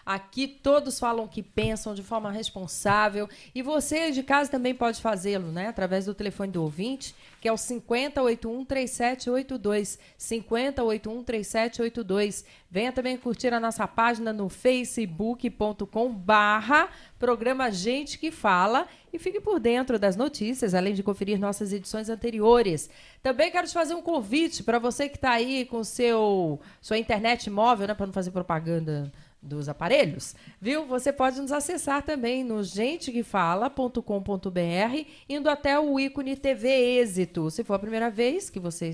Aqui todos falam o que pensam de forma responsável e você de casa também pode fazê-lo, né? Através do telefone do ouvinte, que é o 5081-3782. 5081-3782. Venha também curtir a nossa página no facebook.com/programa Gente que Fala e fique por dentro das notícias, além de conferir nossas edições anteriores. Também quero te fazer um convite para você que está aí com sua internet móvel, né, para não fazer propaganda dos aparelhos, viu? Você pode nos acessar também no gentequefala.com.br, indo até o ícone TV Êxito. Se for a primeira vez que você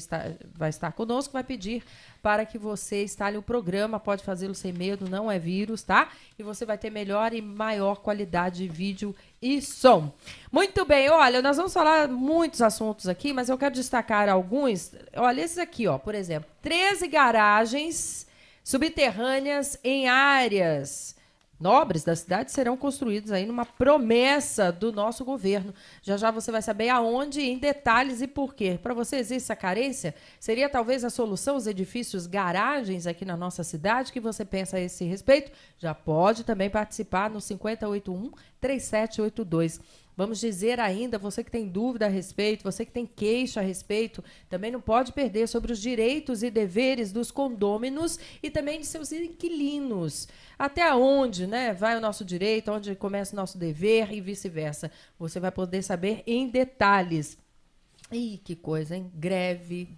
vai estar conosco, vai pedir para que você instale o programa, pode fazê-lo sem medo, não é vírus, tá? E você vai ter melhor e maior qualidade de vídeo e som. Muito bem, olha, nós vamos falar muitos assuntos aqui, mas eu quero destacar alguns. Olha, esses aqui, ó, por exemplo, 13 garagens subterrâneas em áreas nobres da cidade serão construídos aí numa promessa do nosso governo. Já já você vai saber aonde, em detalhes e por quê. Para você existe essa carência? Seria talvez a solução os edifícios garagens aqui na nossa cidade? O que você pensa a esse respeito? Já pode também participar no 5081-3782. Vamos dizer ainda, você que tem dúvida a respeito, você que tem queixa a respeito, também não pode perder sobre os direitos e deveres dos condôminos e também de seus inquilinos. Até onde, né, vai o nosso direito, onde começa o nosso dever e vice-versa. Você vai poder saber em detalhes. Ih, que coisa, hein? Greve.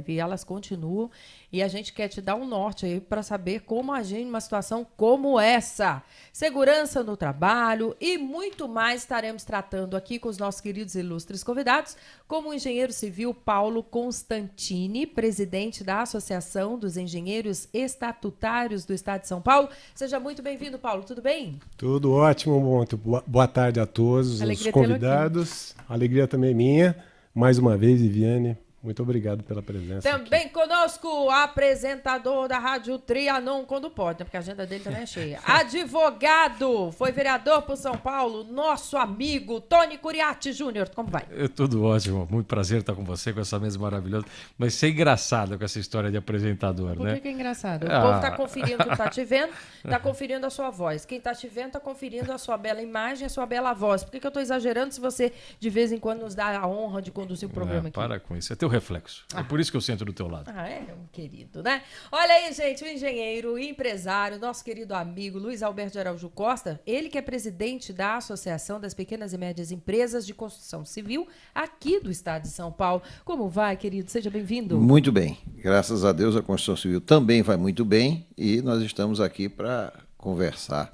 E elas continuam. E a gente quer te dar um norte aí para saber como agir numa situação como essa. Segurança no trabalho e muito mais estaremos tratando aqui com os nossos queridos e ilustres convidados, como o engenheiro civil Paulo Constantini, presidente da Associação dos Engenheiros Estatutários do Estado de São Paulo. Seja muito bem-vindo, Paulo. Tudo bem? Tudo ótimo. Muito boa tarde a todos os convidados. Alegria também minha. Mais uma vez, Viviane, muito obrigado pela presença. Também aqui conosco o apresentador da Rádio Trianon, quando pode, né? Porque a agenda dele também é cheia. Advogado, foi vereador por São Paulo, nosso amigo Tony Curiatti Júnior. Como vai? Tudo ótimo, muito prazer estar com você, com essa mesa maravilhosa. Mas ser engraçado com essa história de apresentador, Por né? Por que é engraçado? O povo está conferindo que está te vendo, está conferindo a sua voz. Quem está te vendo está conferindo a sua bela imagem, a sua bela voz. Por que eu estou exagerando se você, de vez em quando, nos dá a honra de conduzir o programa aqui? Para com isso, é teu reflexo. É por isso que eu sento do teu lado. É um querido, né? Olha aí, gente, o engenheiro, o empresário, nosso querido amigo Luiz Alberto de Araújo Costa, ele que é presidente da Associação das Pequenas e Médias Empresas de Construção Civil aqui do estado de São Paulo. Como vai, querido? Seja bem-vindo. Muito bem. Graças a Deus a construção civil também vai muito bem e nós estamos aqui para conversar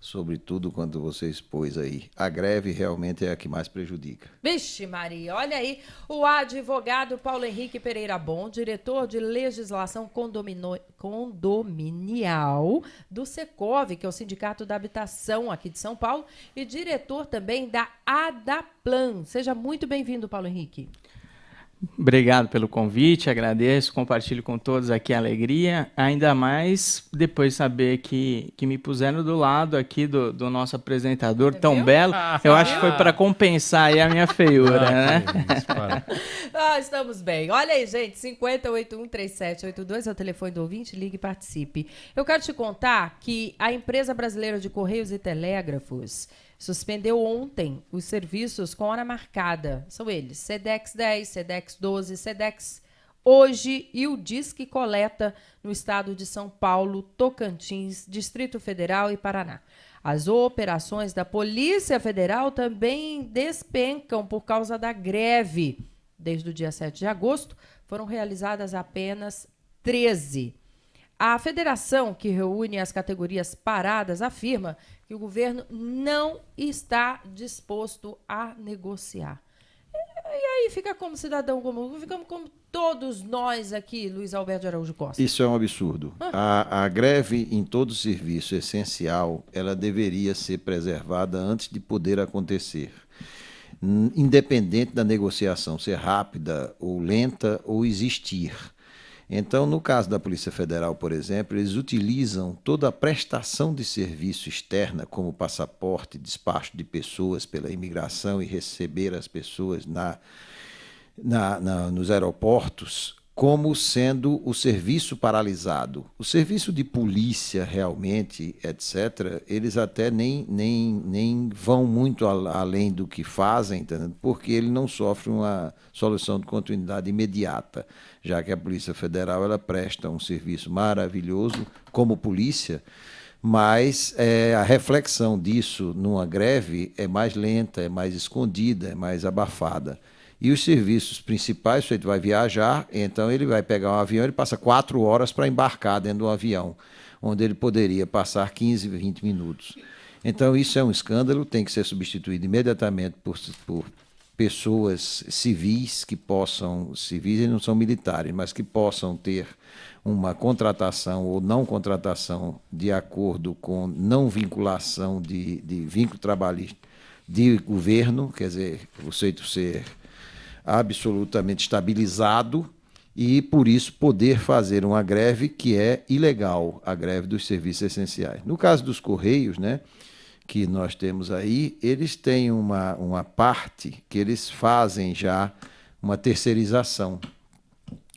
sobre tudo quanto você expôs aí. A greve realmente é a que mais prejudica. Vixe Maria, olha aí, o advogado Paulo Henrique Pereira Bom, diretor de legislação condominial do Secov, que é o Sindicato da Habitação aqui de São Paulo, e diretor também da Adaplan. Seja muito bem-vindo, Paulo Henrique. Obrigado pelo convite, agradeço, compartilho com todos aqui a alegria, ainda mais depois de saber que me puseram do lado aqui do nosso apresentador tão belo, eu acho que foi para compensar aí a minha feiura, né? Estamos bem. Olha aí, gente, 5081-3782 é o telefone do ouvinte, ligue e participe. Eu quero te contar que a empresa brasileira de Correios e Telégrafos suspendeu ontem os serviços com hora marcada. São eles, Sedex 10, Sedex 12, Sedex hoje e o Disque Coleta no estado de São Paulo, Tocantins, Distrito Federal e Paraná. As operações da Polícia Federal também despencam por causa da greve. Desde o dia 7 de agosto, foram realizadas apenas 13. A federação, que reúne as categorias paradas, afirma que o governo não está disposto a negociar. E aí fica como cidadão comum, ficamos como todos nós aqui, Luiz Alberto de Araújo Costa. Isso é um absurdo. A greve em todo serviço essencial, ela deveria ser preservada antes de poder acontecer. Independente da negociação ser rápida ou lenta ou existir. Então, no caso da Polícia Federal, por exemplo, eles utilizam toda a prestação de serviço externa, como passaporte, despacho de pessoas pela imigração e receber as pessoas nos aeroportos, como sendo o serviço paralisado. O serviço de polícia, realmente, etc., eles até nem vão muito além do que fazem, entendeu? Porque ele não sofre uma solução de continuidade imediata, já que a Polícia Federal ela presta um serviço maravilhoso como polícia, mas a reflexão disso numa greve é mais lenta, é mais escondida, é mais abafada. E os serviços principais, o sujeito vai viajar, então ele vai pegar um avião, ele passa 4 horas para embarcar dentro de um avião, onde ele poderia passar 15, 20 minutos. Então isso é um escândalo, tem que ser substituído imediatamente por pessoas civis que possam, civis e não são militares, mas que possam ter uma contratação ou não contratação de acordo com não vinculação de vínculo trabalhista de governo, quer dizer, o sujeito ser absolutamente estabilizado e, por isso, poder fazer uma greve que é ilegal, a greve dos serviços essenciais. No caso dos Correios, né, que nós temos aí, eles têm uma parte que eles fazem já uma terceirização,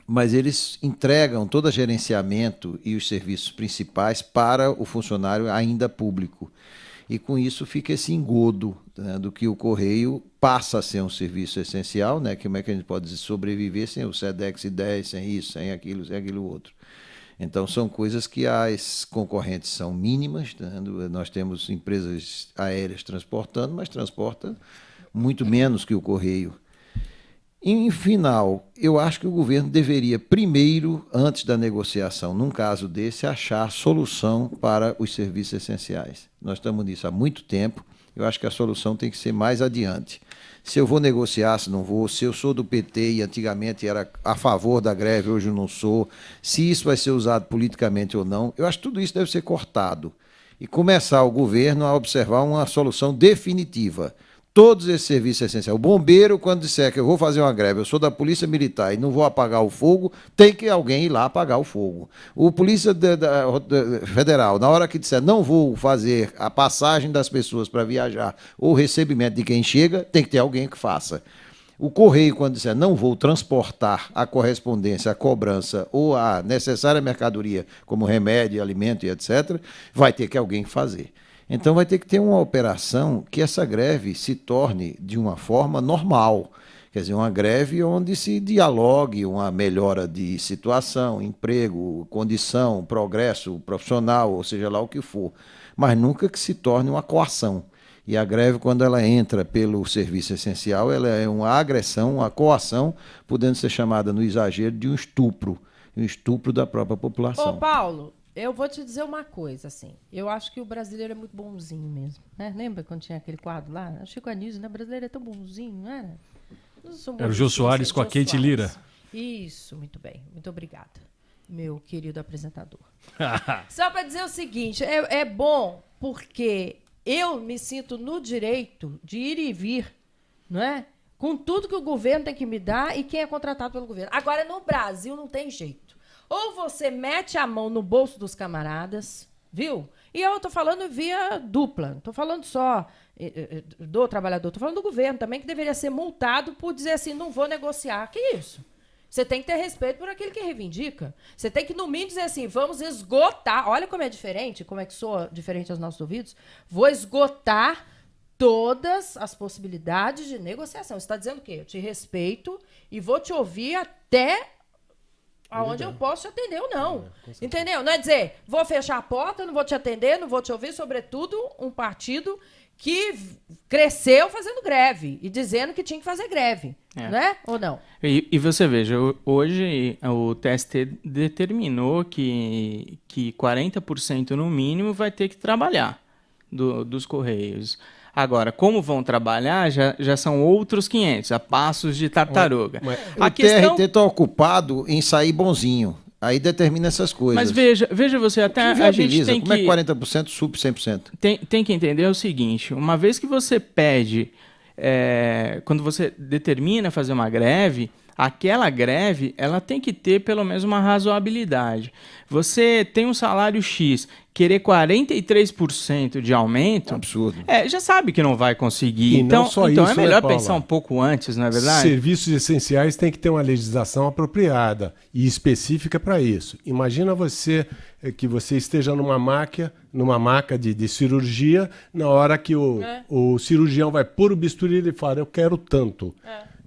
mas eles entregam todo o gerenciamento e os serviços principais para o funcionário ainda público. E com isso fica esse engodo, né, do que o Correio passa a ser um serviço essencial, né, que como é que a gente pode sobreviver sem o SEDEX 10, sem isso, sem aquilo outro. Então são coisas que as concorrentes são mínimas, né? Nós temos empresas aéreas transportando, mas transporta muito menos que o Correio. Em final, eu acho que o governo deveria primeiro, antes da negociação, num caso desse, achar solução para os serviços essenciais. Nós estamos nisso há muito tempo, eu acho que a solução tem que ser mais adiante. Se eu vou negociar, se não vou, se eu sou do PT e antigamente era a favor da greve, hoje eu não sou, se isso vai ser usado politicamente ou não, eu acho que tudo isso deve ser cortado e começar o governo a observar uma solução definitiva. Todos esses serviços essenciais. O bombeiro, quando disser que eu vou fazer uma greve, eu sou da Polícia Militar e não vou apagar o fogo, tem que alguém ir lá apagar o fogo. O Polícia Federal, na hora que disser não vou fazer a passagem das pessoas para viajar ou o recebimento de quem chega, tem que ter alguém que faça. O Correio, quando disser não vou transportar a correspondência, a cobrança ou a necessária mercadoria, como remédio, alimento e etc., vai ter que alguém fazer. Então vai ter que ter uma operação que essa greve se torne de uma forma normal. Quer dizer, uma greve onde se dialogue uma melhora de situação, emprego, condição, progresso profissional, ou seja lá o que for. Mas nunca que se torne uma coação. E a greve, quando ela entra pelo serviço essencial, ela é uma agressão, uma coação, podendo ser chamada no exagero de um estupro da própria população. Ô, Paulo, eu vou te dizer uma coisa, assim, eu acho que o brasileiro é muito bonzinho mesmo, né? Lembra quando tinha aquele quadro lá? Acho que o Anísio, né? O brasileiro é tão bonzinho, não era? Era o Jô Soares com a Kate Lira. Isso, muito bem. Muito obrigada, meu querido apresentador. Só para dizer o seguinte, é bom porque eu me sinto no direito de ir e vir, não é? Com tudo que o governo tem que me dar e quem é contratado pelo governo. Agora, no Brasil, não tem jeito. Ou você mete a mão no bolso dos camaradas, viu? E eu estou falando via dupla, não estou falando só do trabalhador, estou falando do governo também, que deveria ser multado por dizer assim, não vou negociar. Que isso? Você tem que ter respeito por aquele que reivindica. Você tem que, no mínimo, dizer assim, vamos esgotar. Olha como é diferente, como é que soa diferente aos nossos ouvidos. Vou esgotar todas as possibilidades de negociação. Você está dizendo o quê? Eu te respeito e vou te ouvir até aonde eu posso te atender ou não. Entendeu? Não é dizer, vou fechar a porta, não vou te atender, não vou te ouvir, sobretudo um partido que cresceu fazendo greve e dizendo que tinha que fazer greve. Né? Ou não? E você veja, hoje o TST determinou que 40% no mínimo vai ter que trabalhar dos Correios. Agora, como vão trabalhar, já são outros 500, a passos de tartaruga. O TRT está ocupado em sair bonzinho. Aí determina essas coisas. Mas veja você, até a gente tem como é que 40% sub 100%? Tem que entender o seguinte, uma vez que você pede, quando você determina fazer uma greve, aquela greve, ela tem que ter pelo menos uma razoabilidade. Você tem um salário X, querer 43% de aumento... Absurdo. Já sabe que não vai conseguir. E então não só então isso, é melhor Paula? pensar um pouco antes, não é verdade? Serviços essenciais tem que ter uma legislação apropriada e específica para isso. Imagina que você esteja numa maca de cirurgia, na hora que o cirurgião vai pôr o bisturi, ele fala, eu quero tanto.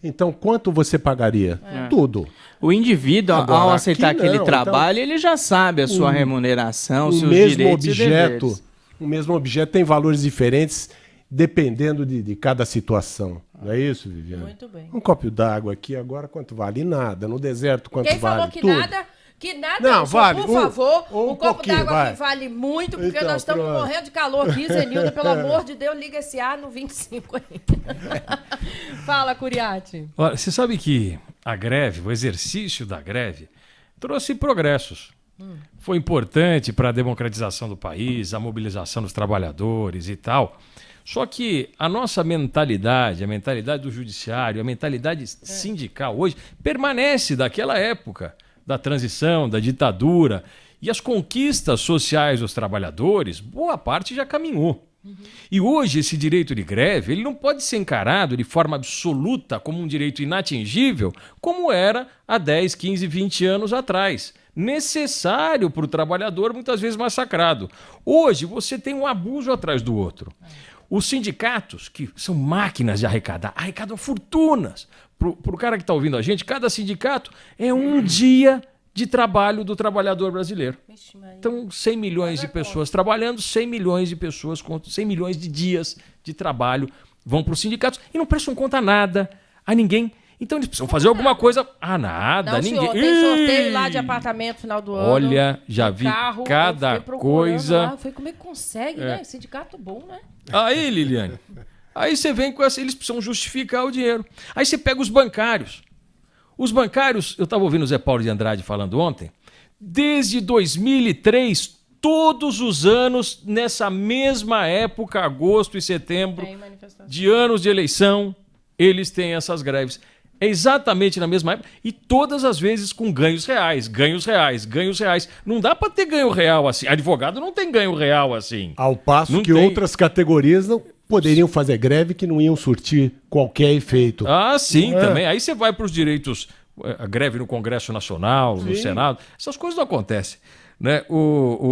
Então, quanto você pagaria? Tudo. O indivíduo, Agora, ao aceitar aqui aquele não, trabalho, então, ele já sabe a sua remuneração, seus mesmo direitos e objeto, deveres. o mesmo objeto tem valores diferentes dependendo de cada situação. Não é isso, Viviane? Muito bem. Um copo d'água aqui agora, quanto vale? Nada. No deserto, quanto Quem vale? falou que Tudo. nada... Que nada, Não, moço, vale. por favor, Um um copo pouquinho, d'água vai. aqui vale muito, porque Então, nós estamos pronto. morrendo de calor aqui, Zenilda, pelo amor de Deus, liga esse ar no 25 aí. Fala, Curiati. Olha, você sabe que a greve, o exercício da greve, trouxe progressos. Foi importante para a democratização do país, a mobilização dos trabalhadores e tal. Só que a nossa mentalidade, a mentalidade do judiciário, a mentalidade sindical hoje permanece daquela época, da transição, da ditadura. E as conquistas sociais dos trabalhadores, boa parte já caminhou. E hoje esse direito de greve ele não pode ser encarado de forma absoluta como um direito inatingível, como era há 10, 15, 20 anos atrás. Necessário para o trabalhador, muitas vezes massacrado. Hoje você tem um abuso atrás do outro. Os sindicatos, que são máquinas de arrecadar, arrecadam fortunas. Para o cara que está ouvindo a gente, cada sindicato é um dia de trabalho do trabalhador brasileiro. Então, 100 milhões de pessoas trabalhando, 100 milhões de pessoas, 100 milhões de dias de trabalho vão para os sindicatos e não prestam conta a nada, a ninguém. Então, eles precisam fazer alguma coisa. Nada, Não, ninguém. senhor, tem sorteio lá de apartamento no final do ano. Olha, já vi carro, cada eu fui procurando coisa. lá, eu falei, como é que consegue, né? Sindicato bom, né? Aí, Liliane, aí você vem com essa, eles precisam justificar o dinheiro. Aí você pega os bancários. Os bancários, eu estava ouvindo o Zé Paulo de Andrade falando ontem, desde 2003, todos os anos, nessa mesma época, agosto e setembro, de anos de eleição, eles têm essas greves. É exatamente na mesma época e todas as vezes com ganhos reais, ganhos reais, ganhos reais. Não dá para ter ganho real assim. Advogado não tem ganho real assim. Ao passo Não que tem. outras categorias não poderiam fazer greve que não iam surtir qualquer efeito. Ah, sim, É. também. Aí você vai para os direitos, a greve no Congresso Nacional, no Sim. Senado, essas coisas não acontecem. Né?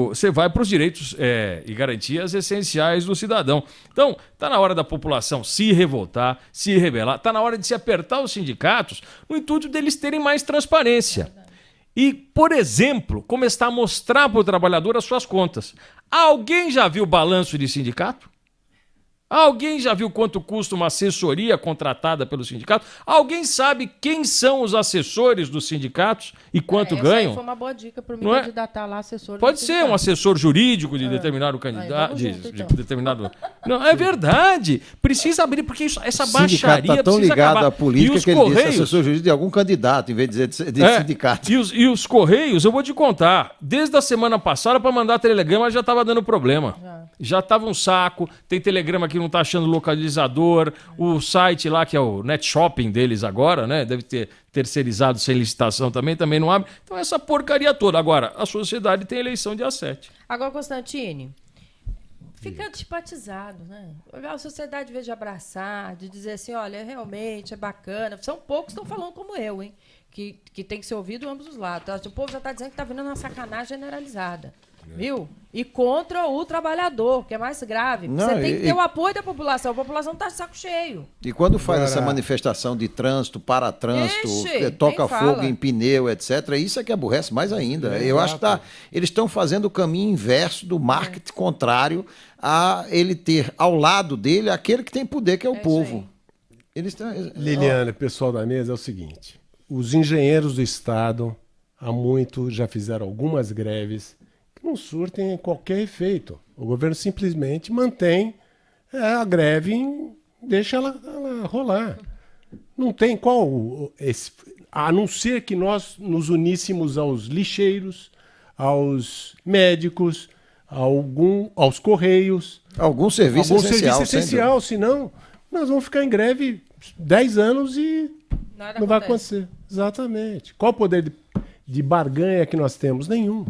Você vai para os direitos e garantias essenciais do cidadão. Então, está na hora da população se revoltar, se rebelar, está na hora de se apertar os sindicatos no intuito deles terem mais transparência. E, por exemplo, começar a mostrar para o trabalhador as suas contas. Alguém já viu balanço de sindicato? Alguém já viu quanto custa uma assessoria contratada pelo sindicato? Alguém sabe quem são os assessores dos sindicatos e quanto Essa ganham? aí foi uma boa dica para me Não é? candidatar lá, assessor. Pode do ser sindicato. um assessor jurídico de determinado candidato, vamos junto, então. de determinado. Não, é verdade. Precisa abrir, porque essa O sindicato baixaria está tão precisa ligado acabar. à política E os que ele disse Correios, assessor jurídico de algum candidato, em vez de dizer de sindicato. E os Correios, eu vou te contar, desde a semana passada para mandar telegrama já estava dando problema. Já estava um saco, tem telegrama que não está achando localizador, o site lá, que é o Net Shopping deles agora, né? Deve ter terceirizado sem licitação também não abre. Então essa porcaria toda. Agora, a sociedade tem eleição dia 7. Agora, Constantine, fica antipatizado, né? A sociedade, em vez de abraçar, de dizer assim, olha, realmente é bacana. São poucos que estão falando como eu, hein? Que tem que ser ouvido ambos os lados. O povo já está dizendo que está vindo uma sacanagem generalizada. Viu? E contra o trabalhador, que é mais grave. Não, Você tem que ter o apoio da população. A população está de saco cheio. E quando faz Agora- essa manifestação de trânsito, para-trânsito, Ixi, toca nem fogo fala. em pneu, etc., isso é que aborrece mais ainda. Eu acho que eles estão fazendo o caminho inverso do marketing contrário a ele ter ao lado dele aquele que tem poder, que é o isso povo. Eles estão... Liliane, pessoal da mesa, é o seguinte. Os engenheiros do Estado, há muito, já fizeram algumas greves que não surtem qualquer efeito. O governo simplesmente mantém a greve, deixa ela rolar. Não tem a não ser que nós nos uníssemos aos lixeiros, aos médicos, aos correios, Algum serviço algum essencial. serviço essencial, senão nós vamos ficar em greve 10 anos e Nada Não vai acontece. acontecer. Exatamente. Qual o poder de barganha que nós temos? Nenhum.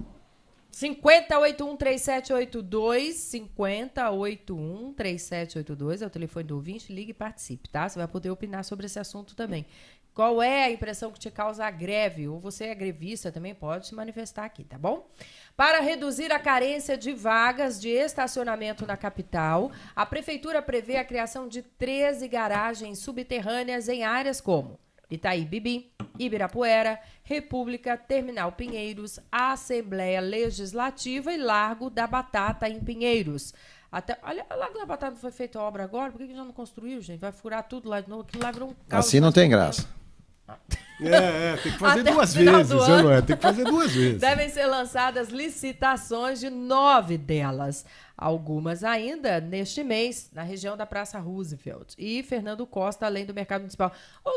5081-3782, 5081-3782 é o telefone do ouvinte, ligue e participe, tá? Você vai poder opinar sobre esse assunto também. Qual é a impressão que te causa a greve? Ou você é grevista, também pode se manifestar aqui, tá bom? Para reduzir a carência de vagas de estacionamento na capital, a Prefeitura prevê a criação de 13 garagens subterrâneas em áreas como Itaí Bibi, Ibirapuera, República, Terminal Pinheiros, Assembleia Legislativa e Largo da Batata em Pinheiros. Olha, o Largo da Batata não foi feita obra agora? Por que já não construiu, gente? Vai furar tudo lá de novo? Aquilo lá virou um caos. Assim não tem graça. Tem que fazer Até duas o final vezes, do ano. não é? Tem que fazer duas vezes. Devem ser lançadas licitações de 9 delas. Algumas ainda neste mês, na região da Praça Roosevelt. E Fernando Costa, além do mercado municipal. Ô,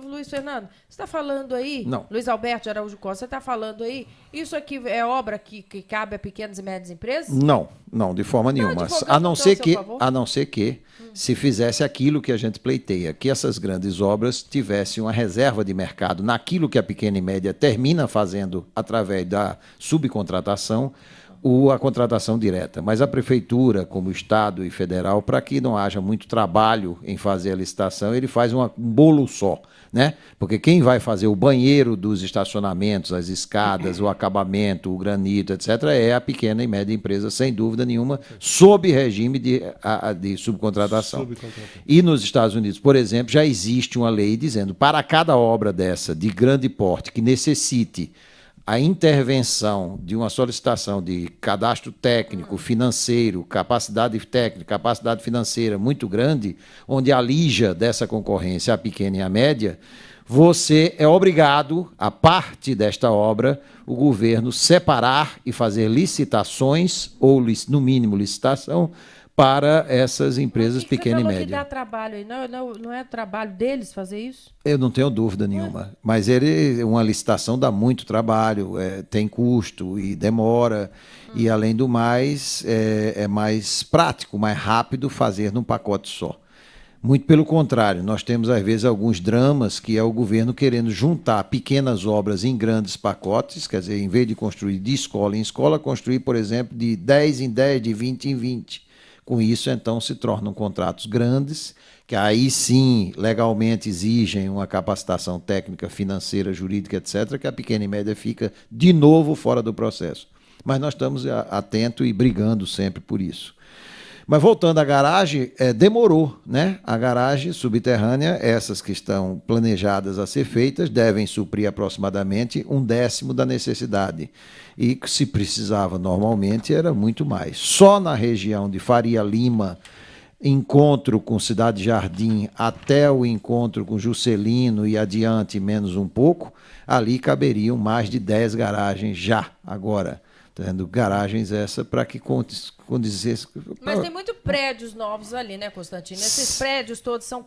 Luiz Fernando, você está falando aí? Não. Luiz Alberto de Araújo Costa, você está falando aí? Isso aqui é obra que cabe a pequenas e médias empresas? Não, de forma nenhuma. advogado A não não ser tem ao que, seu favor? a não ser que se fizesse aquilo que a gente pleiteia, que essas grandes obras tivessem uma reserva de mercado naquilo que a pequena e média termina fazendo através da subcontratação, ou a contratação direta. Mas a Prefeitura, como Estado e Federal, para que não haja muito trabalho em fazer a licitação, ele faz um bolo só, né? Porque quem vai fazer o banheiro dos estacionamentos, as escadas, o acabamento, o granito, etc., é a pequena e média empresa, sem dúvida nenhuma, sob regime de subcontratação. E nos Estados Unidos, por exemplo, já existe uma lei dizendo para cada obra dessa, de grande porte, que necessite a intervenção de uma solicitação de cadastro técnico, financeiro, capacidade técnica, capacidade financeira muito grande, onde alija dessa concorrência a pequena e a média, você é obrigado, a parte desta obra, o governo separar e fazer licitações, ou no mínimo licitação, para essas empresas pequena e média. Que dá trabalho aí. Não é trabalho deles fazer isso? Eu não tenho dúvida nenhuma. Mas uma licitação dá muito trabalho, tem custo e demora. E, além do mais, é mais prático, mais rápido fazer num pacote só. Muito pelo contrário, nós temos, às vezes, alguns dramas que é o governo querendo juntar pequenas obras em grandes pacotes, quer dizer, em vez de construir de escola em escola, construir, por exemplo, de 10 em 10, de 20 em 20. Com isso, então, se tornam contratos grandes, que aí sim, legalmente exigem uma capacitação técnica, financeira, jurídica, etc., que a pequena e média fica, de novo, fora do processo. Mas nós estamos atentos e brigando sempre por isso. Mas voltando à garagem, demorou, né? A garagem subterrânea, essas que estão planejadas a ser feitas, devem suprir aproximadamente 1/10 da necessidade. E que se precisava normalmente era muito mais. Só na região de Faria Lima, encontro com Cidade Jardim, até o encontro com Juscelino e adiante menos um pouco, ali caberiam mais de 10 garagens já, agora. Tendo garagens essa para que condizesse. Mas tem muitos prédios novos ali, né, Constantino? Esses prédios todos são...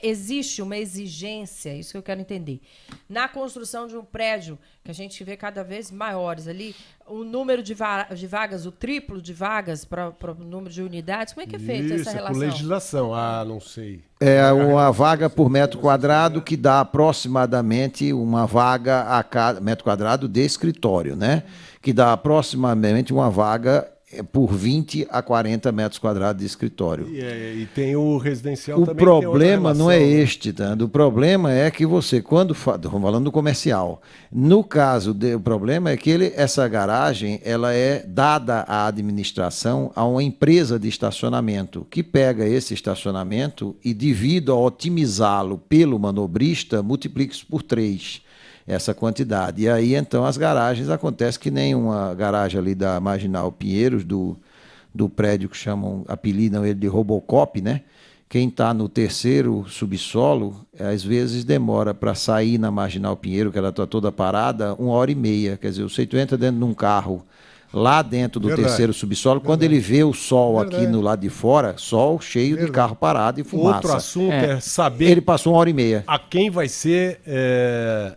existe uma exigência, isso que eu quero entender. Na construção de um prédio, que a gente vê cada vez maiores ali, o número de vagas, o triplo de vagas para o número de unidades, como é que é feita essa relação? Com legislação, não sei. É uma vaga por metro quadrado que dá aproximadamente uma vaga a cada metro quadrado de escritório, né? Que dá aproximadamente uma vaga por 20 a 40 metros quadrados de escritório. E tem o residencial o também. O problema não é este, tá? O problema é que você, quando... Estamos falando do comercial. No caso, o problema é que essa garagem ela é dada à administração a uma empresa de estacionamento, que pega esse estacionamento e, devido a otimizá-lo pelo manobrista, multiplica isso por 3. Essa quantidade. E aí, então, as garagens, acontece que nem uma garagem ali da Marginal Pinheiros, do prédio que apelidam ele de Robocop, né? Quem está no terceiro subsolo, às vezes demora para sair na Marginal Pinheiro, que ela está toda parada, 1h30. Quer dizer, você entra dentro de um carro lá dentro do terceiro subsolo, quando ele vê o sol aqui no lado de fora, sol cheio de carro parado e fumaça. Outro assunto é saber... Ele passou 1h30. A quem vai ser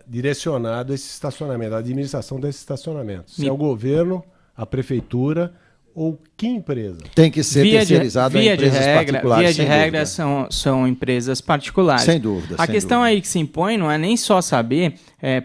direcionado esse estacionamento, a administração desse estacionamento. Se é o governo, a prefeitura ou Que empresa? Tem que ser terceirizado a empresas particulares. Via de regra são empresas particulares. Sem dúvida. A questão aí que se impõe não é nem só saber,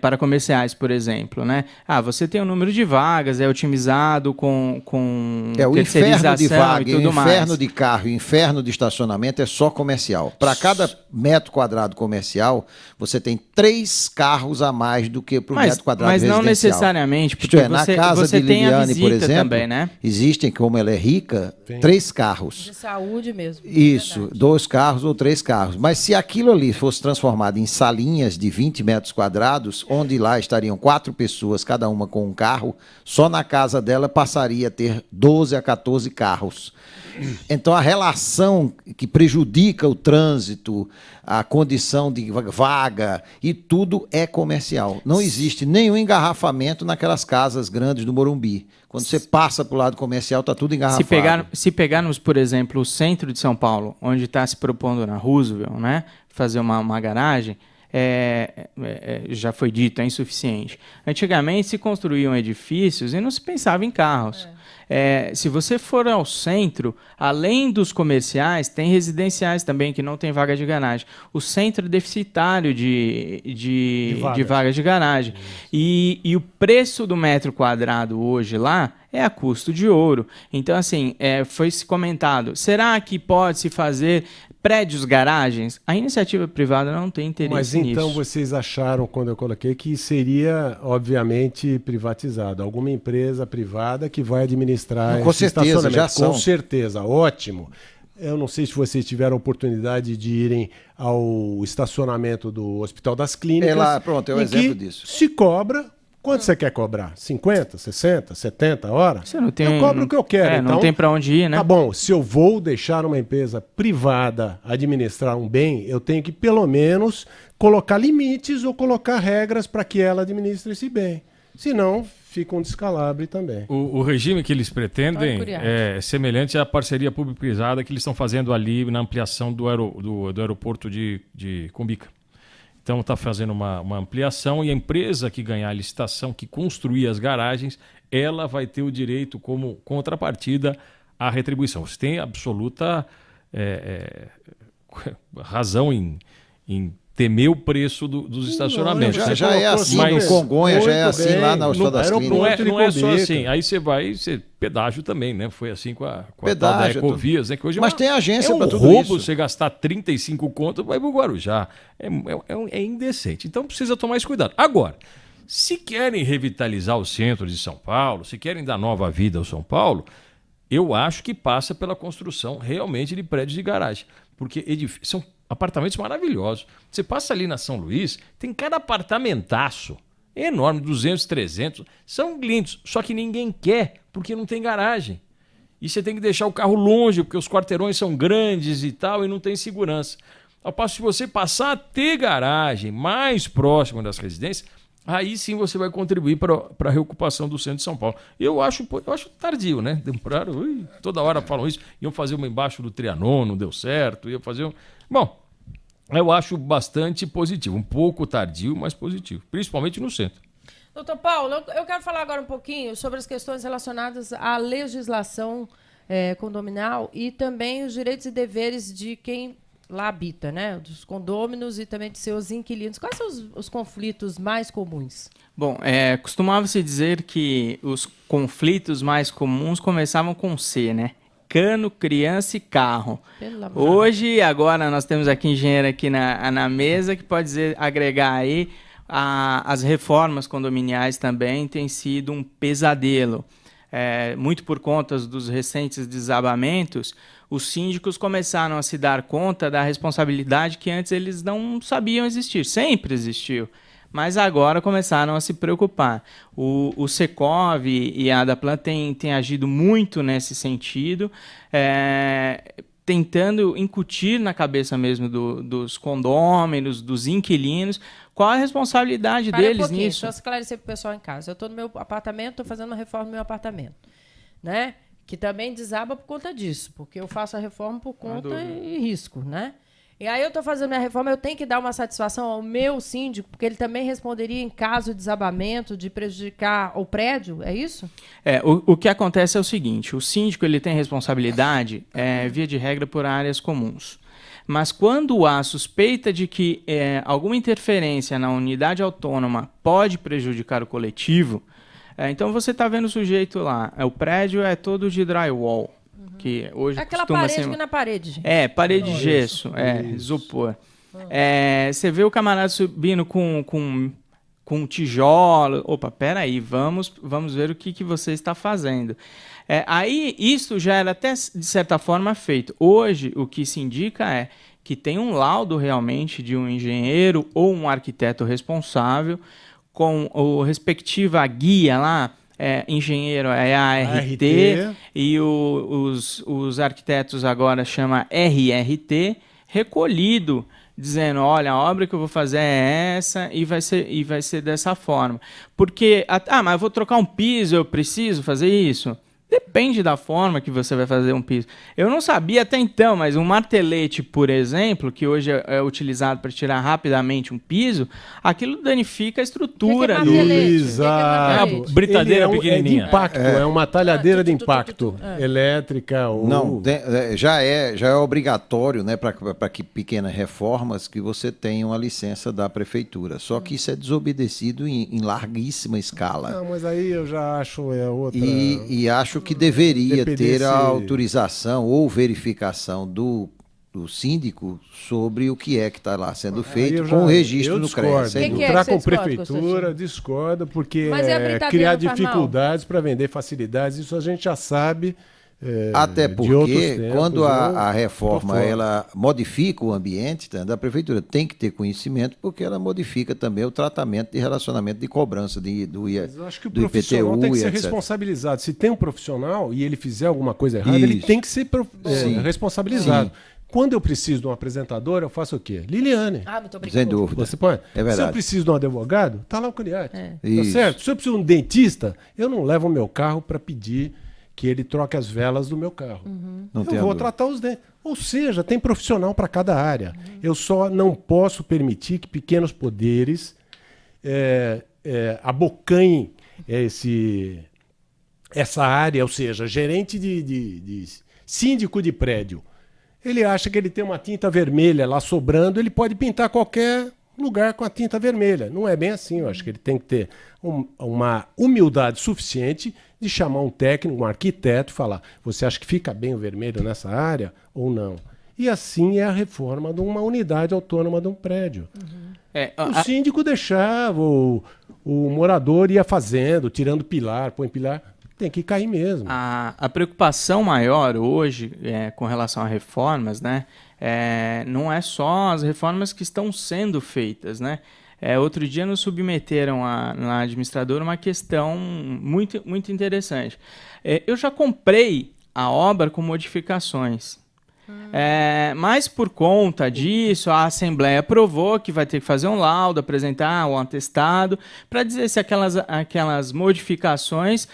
para comerciais, por exemplo, né? Você tem um número de vagas, é otimizado com o inferno de vaga, e tudo mais. O inferno de carro e o inferno de estacionamento é só comercial. Para cada metro quadrado comercial, você tem 3 carros a mais do que para o metro quadrado residencial. Mas não necessariamente, porque na casa de Liliane, por exemplo, também, né? existem, como ela é rica, 3 carros. De saúde mesmo. Isso, 2 carros ou 3 carros. Mas se aquilo ali fosse transformado em salinhas de 20 metros quadrados, onde lá estariam 4 pessoas, cada uma com um carro, só na casa dela passaria a ter 12 a 14 carros. Então, a relação que prejudica o trânsito, a condição de vaga e tudo é comercial. Não existe nenhum engarrafamento naquelas casas grandes do Morumbi. Quando você passa para o lado comercial, está tudo engarrafado. Se pegarmos, por exemplo, o centro de São Paulo, onde está se propondo na Roosevelt, né, fazer uma garagem, já foi dito, é insuficiente. Antigamente se construíam edifícios e não se pensava em carros. Se você for ao centro, além dos comerciais, tem residenciais também que não tem vaga de garagem. O centro é deficitário de vagas de garagem. E o preço do metro quadrado hoje lá é a custo de ouro. Então, assim, foi-se comentado, será que pode-se fazer prédios, garagens? A iniciativa privada não tem interesse nisso. Mas então vocês acharam, quando eu coloquei, que seria, obviamente, privatizado. Alguma empresa privada que vai administrar com esse certeza, estacionamento. já são. Com certeza, ótimo. Eu não sei se vocês tiveram a oportunidade de irem ao estacionamento do Hospital das Clínicas. Pronto, é um exemplo disso. Se cobra. Quanto você quer cobrar? 50, 60, 70 horas? Eu cobro o que eu quero. Não então, tem para onde ir, né? Tá bom, se eu vou deixar uma empresa privada administrar um bem, eu tenho que, pelo menos, colocar limites ou colocar regras para que ela administre esse bem. Senão, fica um descalabro também. O regime que eles pretendem é semelhante à parceria público-privada que eles estão fazendo ali na ampliação do aeroporto de Cumbica. Então está fazendo uma ampliação e a empresa que ganhar a licitação, que construir as garagens, ela vai ter o direito como contrapartida à retribuição. Você tem absoluta razão em temer o preço dos estacionamentos. Já é assim no Congonha, já é assim lá na Hospital das Clínicas. Não é só assim. Aí você pedágio também, né? Foi assim com a tal da Ecovias, né? Que hoje mas tem agência para tudo roubo isso. Você gastar 35 conto, vai pro Guarujá. É indecente. Então precisa tomar esse cuidado. Agora, se querem revitalizar o centro de São Paulo, se querem dar nova vida ao São Paulo, eu acho que passa pela construção realmente de prédios de garagem. Porque são apartamentos maravilhosos. Você passa ali na São Luís, tem cada apartamentaço enorme, 200, 300, são lindos, só que ninguém quer, porque não tem garagem. E você tem que deixar o carro longe, porque os quarteirões são grandes e tal, e não tem segurança. Ao passo que você passar a ter garagem mais próxima das residências, aí sim você vai contribuir para a reocupação do centro de São Paulo. Eu acho tardio, né? Demoraram, toda hora falam isso, iam fazer uma embaixo do Trianon, não deu certo, iam fazer Bom, eu acho bastante positivo, um pouco tardio, mas positivo, principalmente no centro. Doutor Paulo, eu quero falar agora um pouquinho sobre as questões relacionadas à legislação condominal e também os direitos e deveres de quem lá habita, né? Dos condôminos e também de seus inquilinos. Quais são os conflitos mais comuns? Bom, costumava-se dizer que os conflitos mais comuns começavam com C, né? Cano, criança e carro. Hoje, agora, nós temos aqui engenheiro aqui na mesa que pode agregar aí as reformas condominiais também tem sido um pesadelo. Muito por conta dos recentes desabamentos, os síndicos começaram a se dar conta da responsabilidade que antes eles não sabiam existir, sempre existiu. Mas agora começaram a se preocupar. O Secov e a Adaplan têm agido muito nesse sentido, tentando incutir na cabeça mesmo dos condôminos, dos inquilinos, qual a responsabilidade deles nisso. Deixa eu esclarecer para o pessoal em casa. Eu estou no meu apartamento, estou fazendo uma reforma no meu apartamento, né? Que também desaba por conta disso, porque eu faço a reforma por conta e risco, né? E aí eu estou fazendo minha reforma, eu tenho que dar uma satisfação ao meu síndico, porque ele também responderia em caso de desabamento, de prejudicar o prédio, é isso? O que acontece é o seguinte, o síndico ele tem responsabilidade, via de regra, por áreas comuns. Mas quando há suspeita de que alguma interferência na unidade autônoma pode prejudicar o coletivo, então você está vendo o sujeito lá, o prédio é todo de drywall. Que hoje Aquela costuma parede ser... que na parede, gente. Parede de gesso, isopor. Você vê o camarada subindo com tijolo. Opa, peraí, vamos ver o que você está fazendo. Aí, isso já era até, de certa forma, feito. Hoje, o que se indica é que tem um laudo realmente de um engenheiro ou um arquiteto responsável com a respectiva guia lá. Engenheiro é ART e os arquitetos agora chama RRT, recolhido, dizendo, olha, a obra que eu vou fazer é essa e vai ser dessa forma. Porque, mas eu vou trocar um piso, eu preciso fazer isso? Depende da forma que você vai fazer um piso. Eu não sabia até então, mas um martelete, por exemplo, que hoje é utilizado para tirar rapidamente um piso, aquilo danifica a estrutura. Exato. Britadeira pequenininha. De impacto, é uma talhadeira de impacto elétrica. Ou... Não, já é obrigatório, né, para que pequenas reformas que você tenha uma licença da prefeitura. Só que isso é desobedecido em larguíssima escala. Não, mas aí eu já acho outra... E acho que deveria ter a autorização ou verificação do síndico sobre o que está lá sendo feito com o registro no CREA. Entrar com prefeitura, discordo, porque criar dificuldades para vender facilidades, isso a gente já sabe. Até porque quando a reforma ela modifica o ambiente, a prefeitura tem que ter conhecimento, porque ela modifica também o tratamento de relacionamento de cobrança do IPTU. Eu acho que o profissional tem que ser responsabilizado. Se tem um profissional e ele fizer alguma coisa errada, ele tem que ser responsabilizado. Sim. Quando eu preciso de um apresentador, eu faço o quê? Liliane. Muito obrigado. Sem dúvida. Você pode? É verdade. Se eu preciso de um advogado, tá lá o CRIAT. Tá certo? Se eu preciso de um dentista, eu não levo o meu carro para pedir que ele troque as velas do meu carro. Eu vou tratar os dentes. Ou seja, tem profissional para cada área. Eu só não posso permitir que pequenos poderes abocanhem essa área, ou seja, gerente de síndico de prédio. Ele acha que ele tem uma tinta vermelha lá sobrando, ele pode pintar qualquer lugar com a tinta vermelha. Não é bem assim. Eu acho que ele tem que ter uma humildade suficiente de chamar um técnico, um arquiteto e falar, você acha que fica bem o vermelho nessa área ou não? E assim é a reforma de uma unidade autônoma de um prédio. O síndico deixava, o morador ia fazendo, tirando pilar, põe pilar, tem que cair mesmo. A preocupação maior hoje com relação a reformas, né, não é só as reformas que estão sendo feitas, né? Outro dia nos submeteram na administradora uma questão muito, muito interessante. Eu já comprei a obra com modificações. Mas por conta disso, a Assembleia aprovou que vai ter que fazer um laudo, apresentar um atestado, para dizer se aquelas modificações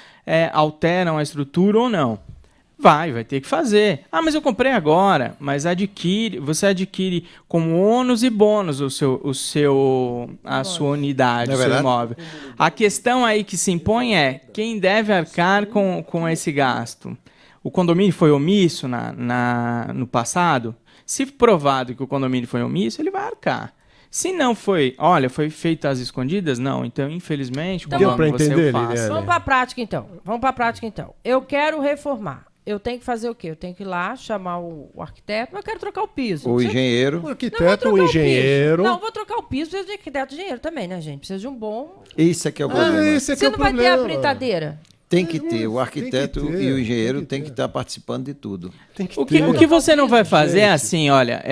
alteram a estrutura ou não. Vai ter que fazer. Mas eu comprei agora. Mas você adquire como ônus e bônus a sua unidade, o seu imóvel. A questão aí que se impõe é quem deve arcar com esse gasto. O condomínio foi omisso no passado? Se provado que o condomínio foi omisso, ele vai arcar. Se não foi, foi feito às escondidas? Não. Então, infelizmente, deu para entender, Vamos para a prática, então. Eu quero reformar. Eu tenho que fazer o quê? Eu tenho que ir lá, chamar o arquiteto, mas eu quero trocar o piso. O engenheiro. O arquiteto, o engenheiro. Não, vou trocar o piso, precisa de arquiteto e engenheiro também, né, gente? Precisa de um bom... Isso é que é o problema. Você não vai ter a britadeira? Tem que ter, o arquiteto e o engenheiro tem que estar participando de tudo. O que você não vai fazer é assim, olha,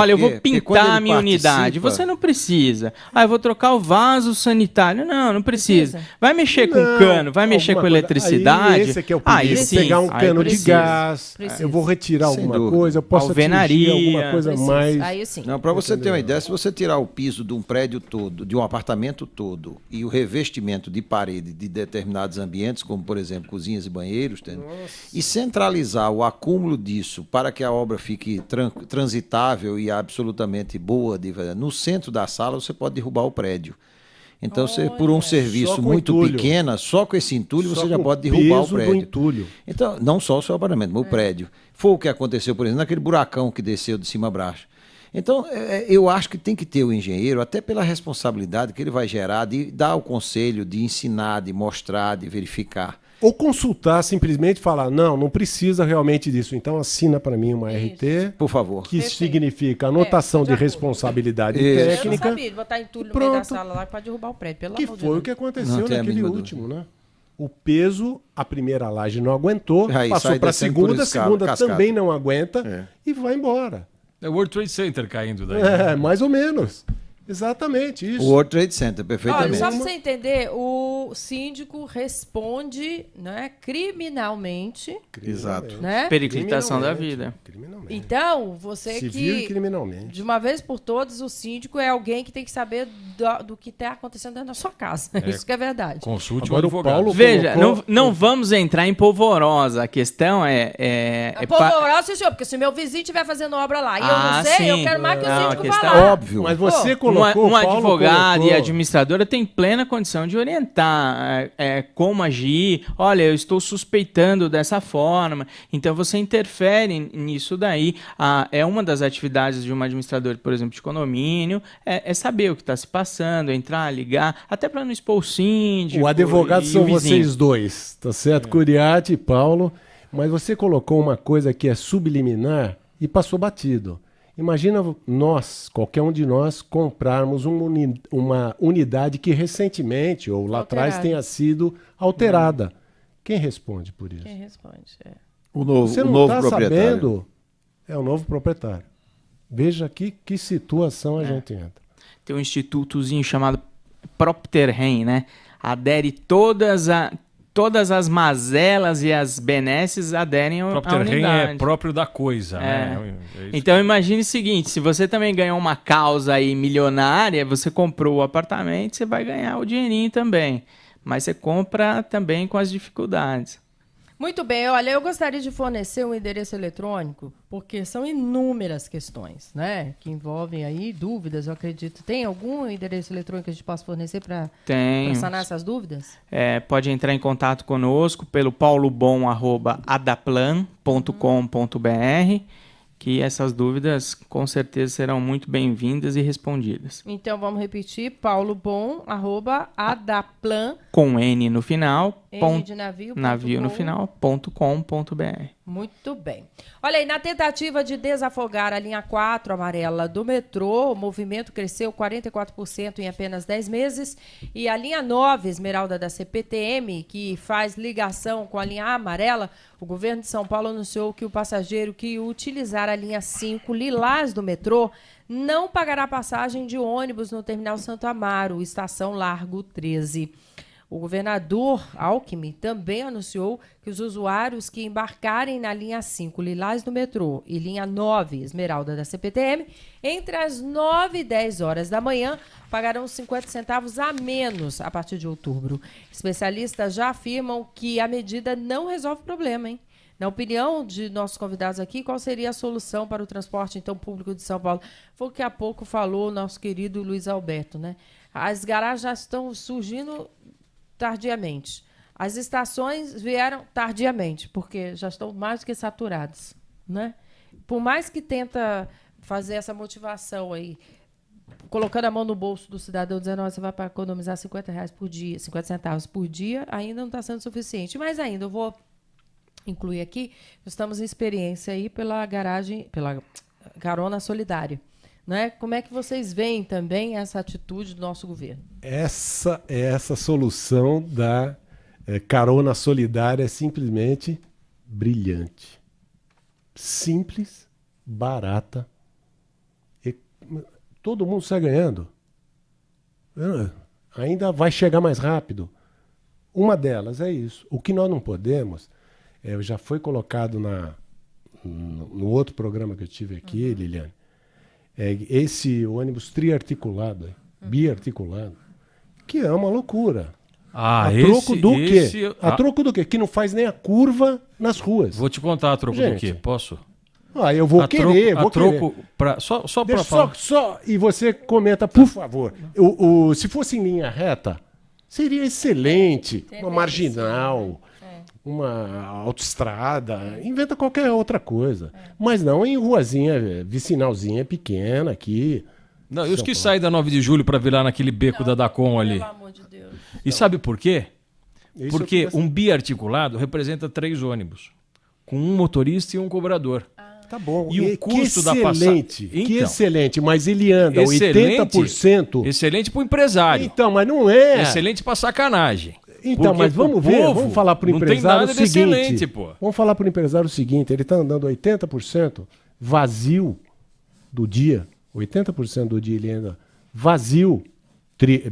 eu vou pintar a minha unidade. Você não precisa. Eu vou trocar o vaso sanitário. Não precisa. Vai mexer com cano, vai mexer com eletricidade. Esse aqui é o perigo. Pegar um cano de gás, eu vou retirar alguma coisa, eu posso atingir alguma coisa mais. Aí sim. Não, para você ter uma ideia, se você tirar o piso de um prédio todo, de um apartamento todo, e o revestimento de parede de determinados ambientes, equipamentos, como, por exemplo, cozinhas e banheiros, e centralizar o acúmulo disso para que a obra fique transitável e absolutamente boa no centro da sala, você pode derrubar o prédio. Então, você, por um serviço muito pequeno, só com esse entulho, você já pode derrubar o prédio. Do entulho. Então, não só o seu apartamento, mas o prédio. Foi o que aconteceu, por exemplo, naquele buracão que desceu de cima a baixo. Então, eu acho que tem que ter o engenheiro, até pela responsabilidade que ele vai gerar de dar o conselho, de ensinar, de mostrar, de verificar. Ou consultar, simplesmente falar, não precisa realmente disso. Então assina para mim uma RT, por favor. Que significa anotação de responsabilidade técnica. Eu não sabia de botar entulho no meio da sala lá para derrubar o prédio, pelo amor de Deus. Que foi o que aconteceu naquele último, né? O peso, a primeira laje não aguentou, passou para a segunda também não aguenta e vai embora. É o World Trade Center caindo daí. Mais ou menos. Exatamente isso. O World Trade Center, perfeitamente. Olha, só para você entender, o síndico responde, né, criminalmente. Exato. Né? Periclitação da vida. Então, você civil que... e criminalmente. De uma vez por todas, o síndico é alguém que tem que saber do que está acontecendo dentro da sua casa. Isso que é verdade. Consulte o advogado. Paulo Veja, não vamos entrar em polvorosa. A questão polvorosa, senhor, porque se meu vizinho estiver fazendo obra lá e eu não sei, eu quero mais que o síndico vá lá. Óbvio. Mas você colocou, um advogado e administradora tem plena condição de orientar como agir. Olha, eu estou suspeitando dessa forma. Então, você interfere nisso daí. É uma das atividades de um administrador, por exemplo, de condomínio, é saber o que está se passando, entrar, ligar, até para não expor o síndico. O advogado são vocês dois, tá certo? Curiati e Paulo. Mas você colocou uma coisa que é subliminar e passou batido. Imagina qualquer um de nós, comprarmos uma unidade que recentemente, ou lá atrás, tenha sido alterada. Quem responde por isso? Quem responde, Você não está sabendo, é o novo proprietário. Veja que situação a gente entra. Tem um institutozinho chamado PropTerrem, né? Adere todas as mazelas e as benesses aderem à unidade. PropTerrem é próprio da coisa, né? Então imagine o seguinte, se você também ganhou uma causa aí milionária, você comprou o apartamento, você vai ganhar o dinheirinho também. Mas você compra também com as dificuldades. Muito bem, olha, eu gostaria de fornecer um endereço eletrônico, porque são inúmeras questões, né, que envolvem aí dúvidas, eu acredito. Tem algum endereço eletrônico que a gente possa fornecer para sanar essas dúvidas? Pode entrar em contato conosco pelo paulobon@adaplan.com.br, que essas dúvidas com certeza serão muito bem-vindas e respondidas. Então vamos repetir, paulobon@adaplan com N no final, N de navio no final, .com.br. Muito bem. Olha aí, na tentativa de desafogar a linha 4 amarela do metrô, o movimento cresceu 44% em apenas 10 meses e a linha 9 Esmeralda da CPTM, que faz ligação com a linha amarela, o governo de São Paulo anunciou que o passageiro que utilizar a linha 5 Lilás do metrô não pagará passagem de ônibus no terminal Santo Amaro, estação Largo 13. O governador Alckmin também anunciou que os usuários que embarcarem na linha 5 Lilás do metrô e linha 9 Esmeralda da CPTM, entre as 9 e 10 horas da manhã, pagarão 50 centavos a menos a partir de outubro. Especialistas já afirmam que a medida não resolve o problema, hein? Na opinião de nossos convidados aqui, qual seria a solução para o transporte então público de São Paulo? Foi o que há pouco falou o nosso querido Luiz Alberto, né? As garagens já estão surgindo tardiamente. As estações vieram tardiamente, porque já estão mais do que saturadas, né? Por mais que tenta fazer essa motivação aí, colocando a mão no bolso do cidadão, dizendo, você vai para economizar R$50 por dia, 50 centavos por dia, ainda não está sendo suficiente. Mas ainda, eu vou incluir aqui, estamos em experiência aí pela carona solidária. Né? Como é que vocês veem também essa atitude do nosso governo? Essa solução da carona solidária é simplesmente brilhante. Simples, barata. E todo mundo sai ganhando. Ainda vai chegar mais rápido. Uma delas é isso. O que nós não podemos, já foi colocado no outro programa que eu tive aqui, Liliane, esse ônibus triarticulado, biarticulado, que é uma loucura. Ah, a troco do quê? A Ah, troco do quê? Que não faz nem a curva nas ruas. vou te contar a troco do Gente. quê? Posso? Ah, eu vou a querer, troco, vou a troco querer. só para Deixa falar. e você comenta, por favor. Se fosse em linha reta, seria excelente. Uma marginal, uma autoestrada, inventa qualquer outra coisa. Mas não em ruazinha, vicinalzinha pequena aqui. Não, e os que saem da 9 de julho para virar naquele beco da Dacom ali? Pelo amor de Deus. E sabe por quê? Isso Porque eu queria um biarticulado representa 3 ônibus, com um motorista e um cobrador. Tá bom. E o custo da excelente, passagem? que Então. excelente, mas ele anda 80%. Excelente para o empresário. Então, mas não é. Excelente para sacanagem. Então, Porque mas vamos pro ver, povo vamos falar para o não tem empresário nada o de seguinte. excelente, pô. Vamos falar para o empresário o seguinte, ele está andando 80% vazio do dia, 80% do dia ele anda vazio,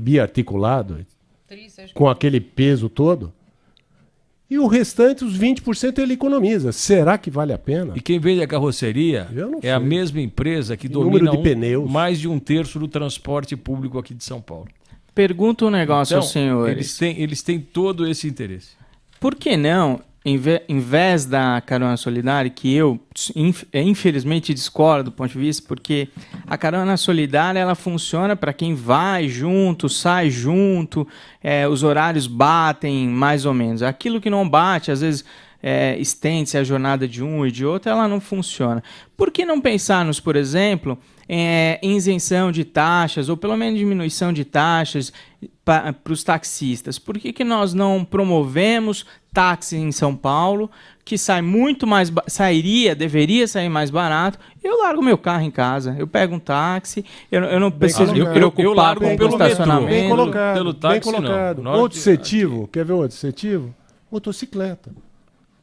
biarticulado, com aquele peso todo, e o restante, os 20%, ele economiza. Será que vale a pena? E quem vende a carroceria Eu não é a sei. mesma empresa que Número domina de pneus. mais de 1/3 do transporte público aqui de São Paulo. Pergunto um negócio Então, aos senhores. eles têm todo esse interesse. Por que não, em vez da carona solidária, que eu infelizmente discordo do ponto de vista, porque a carona solidária ela funciona para quem vai junto, sai junto, os horários batem mais ou menos. Aquilo que não bate, às vezes estende-se a jornada de um e de outro, ela não funciona. Por que não pensarmos, por exemplo, em isenção de taxas, ou pelo menos diminuição de taxas para os taxistas? Por que nós não promovemos táxi em São Paulo, que sai muito mais, deveria sair mais barato? Eu largo meu carro em casa, eu pego um táxi, eu não preciso me preocupar eu largo com o pelo metrô. estacionamento. Bem colocado, Pelo bem táxi, não. colocado. Na hora Outro de- incentivo, quer ver outro incentivo? Motocicleta.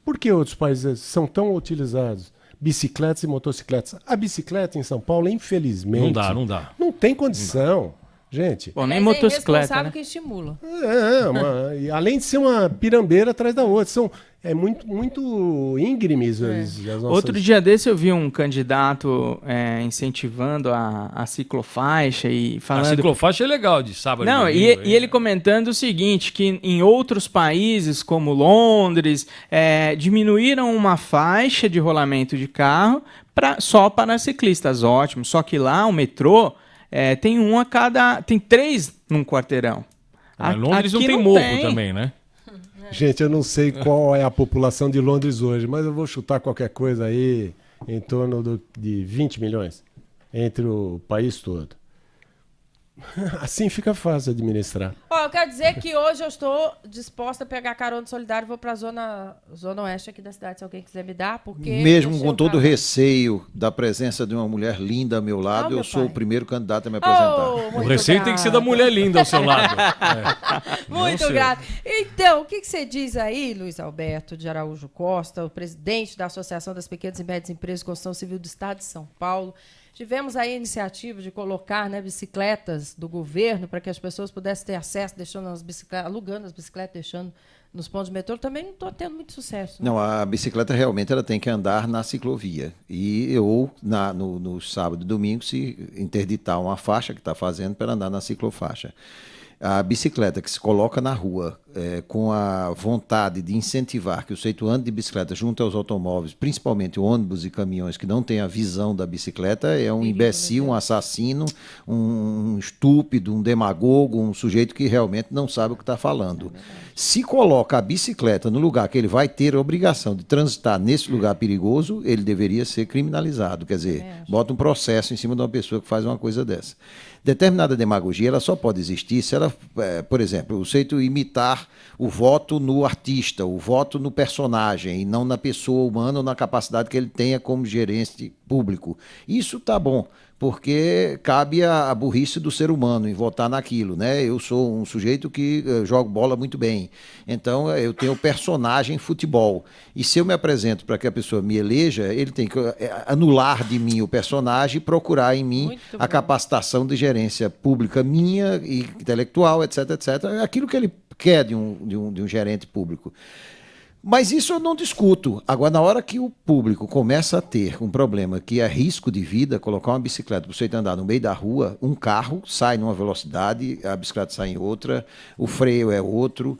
Por que outros países são tão utilizados? Bicicletas e motocicletas. A bicicleta em São Paulo, infelizmente, Não dá. não tem condição. Gente, Bom, nem Mas motocicleta, É irresponsável né? que estimula. e além de ser uma pirambeira atrás da outra, muito íngremes as nossas... Outro dia desse eu vi um candidato incentivando a ciclofaixa e A falando... ciclofaixa é legal de sábado. Não, domingo, e ele comentando o seguinte, que em outros países, como Londres, diminuíram uma faixa de rolamento de carro só para ciclistas. Ótimo, só que lá o metrô tem 3 num quarteirão. Mas Londres não Aqui tem morro também, né? Gente, eu não sei qual é a população de Londres hoje, mas eu vou chutar qualquer coisa aí em torno de 20 milhões entre o país todo. Assim fica fácil administrar. Ó, eu quero dizer que hoje eu estou disposta a pegar carona solidária e vou para a zona oeste aqui da cidade, se alguém quiser me dar, porque... Mesmo deixa com eu todo o falar. receio da presença de uma mulher linda ao meu lado, meu eu sou pai. o primeiro candidato a me apresentar. Oh, O muito receio tem que ser da grata. mulher linda ao seu lado. Muito sei. grato. Então, o que você diz aí, Luiz Alberto de Araújo Costa, o presidente da Associação das Pequenas e Médias Empresas de Construção Civil do Estado de São Paulo? Tivemos aí a iniciativa de colocar, né, bicicletas do governo para que as pessoas pudessem ter acesso, alugando as bicicletas, deixando nos pontos de metrô. Também não estou tendo muito sucesso. Né? Não, a bicicleta realmente ela tem que andar na ciclovia. No sábado e domingo, se interditar uma faixa que está fazendo para andar na ciclofaixa. A bicicleta que se coloca na rua com a vontade de incentivar que o sujeito ande de bicicleta junto aos automóveis, principalmente ônibus e caminhões que não têm a visão da bicicleta, é um imbecil, um assassino, um estúpido, um demagogo, um sujeito que realmente não sabe o que está falando. Se coloca a bicicleta no lugar que ele vai ter a obrigação de transitar nesse lugar perigoso, ele deveria ser criminalizado. Quer dizer, bota um processo em cima de uma pessoa que faz uma coisa dessa. Determinada demagogia ela só pode existir se ela, por exemplo, o sujeito imitar o voto no artista, o voto no personagem, e não na pessoa humana ou na capacidade que ele tenha como gerente público. Isso tá bom, porque cabe a burrice do ser humano em votar naquilo, né? Eu sou um sujeito que jogo bola muito bem, então eu tenho o personagem futebol, e se eu me apresento para que a pessoa me eleja, ele tem que anular de mim o personagem e procurar em mim Muito a bom. capacitação de gerência pública minha, e intelectual, etc, etc, aquilo que ele quer de um gerente público. Mas isso eu não discuto. Agora, na hora que o público começa a ter um problema que é risco de vida, colocar uma bicicleta para você andar no meio da rua, um carro sai numa velocidade, a bicicleta sai em outra, o freio é outro,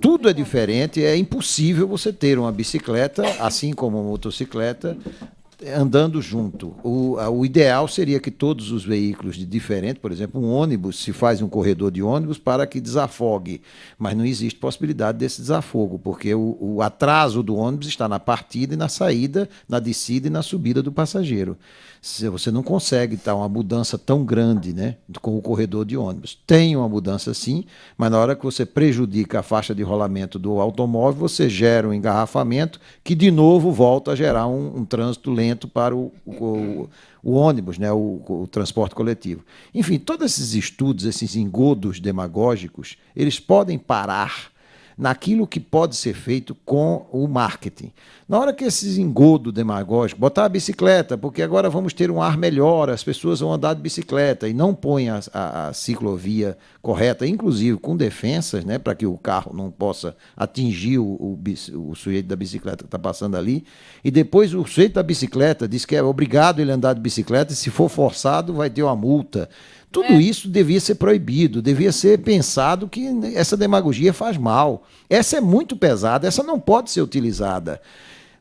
tudo é diferente, é impossível você ter uma bicicleta, assim como uma motocicleta, andando junto. O ideal seria que todos os veículos de diferente, por exemplo, um ônibus, se faz um corredor de ônibus para que desafogue, mas não existe possibilidade desse desafogo, porque o atraso do ônibus está na partida e na saída, na descida e na subida do passageiro. Você não consegue dar uma mudança tão grande, né, com o corredor de ônibus. Tem uma mudança sim, mas na hora que você prejudica a faixa de rolamento do automóvel, você gera um engarrafamento que de novo volta a gerar um trânsito lento para o ônibus, né, o transporte coletivo. Enfim, todos esses estudos, esses engodos demagógicos, eles podem parar naquilo que pode ser feito com o marketing. Na hora que esses engodos demagógicos, botar a bicicleta, porque agora vamos ter um ar melhor, as pessoas vão andar de bicicleta, e não põe a ciclovia correta, inclusive com defensas, né, para que o carro não possa atingir o sujeito da bicicleta que está passando ali, e depois o sujeito da bicicleta diz que é obrigado ele andar de bicicleta, e se for forçado vai ter uma multa. Tudo isso devia ser proibido, devia ser pensado que essa demagogia faz mal. Essa é muito pesada, essa não pode ser utilizada.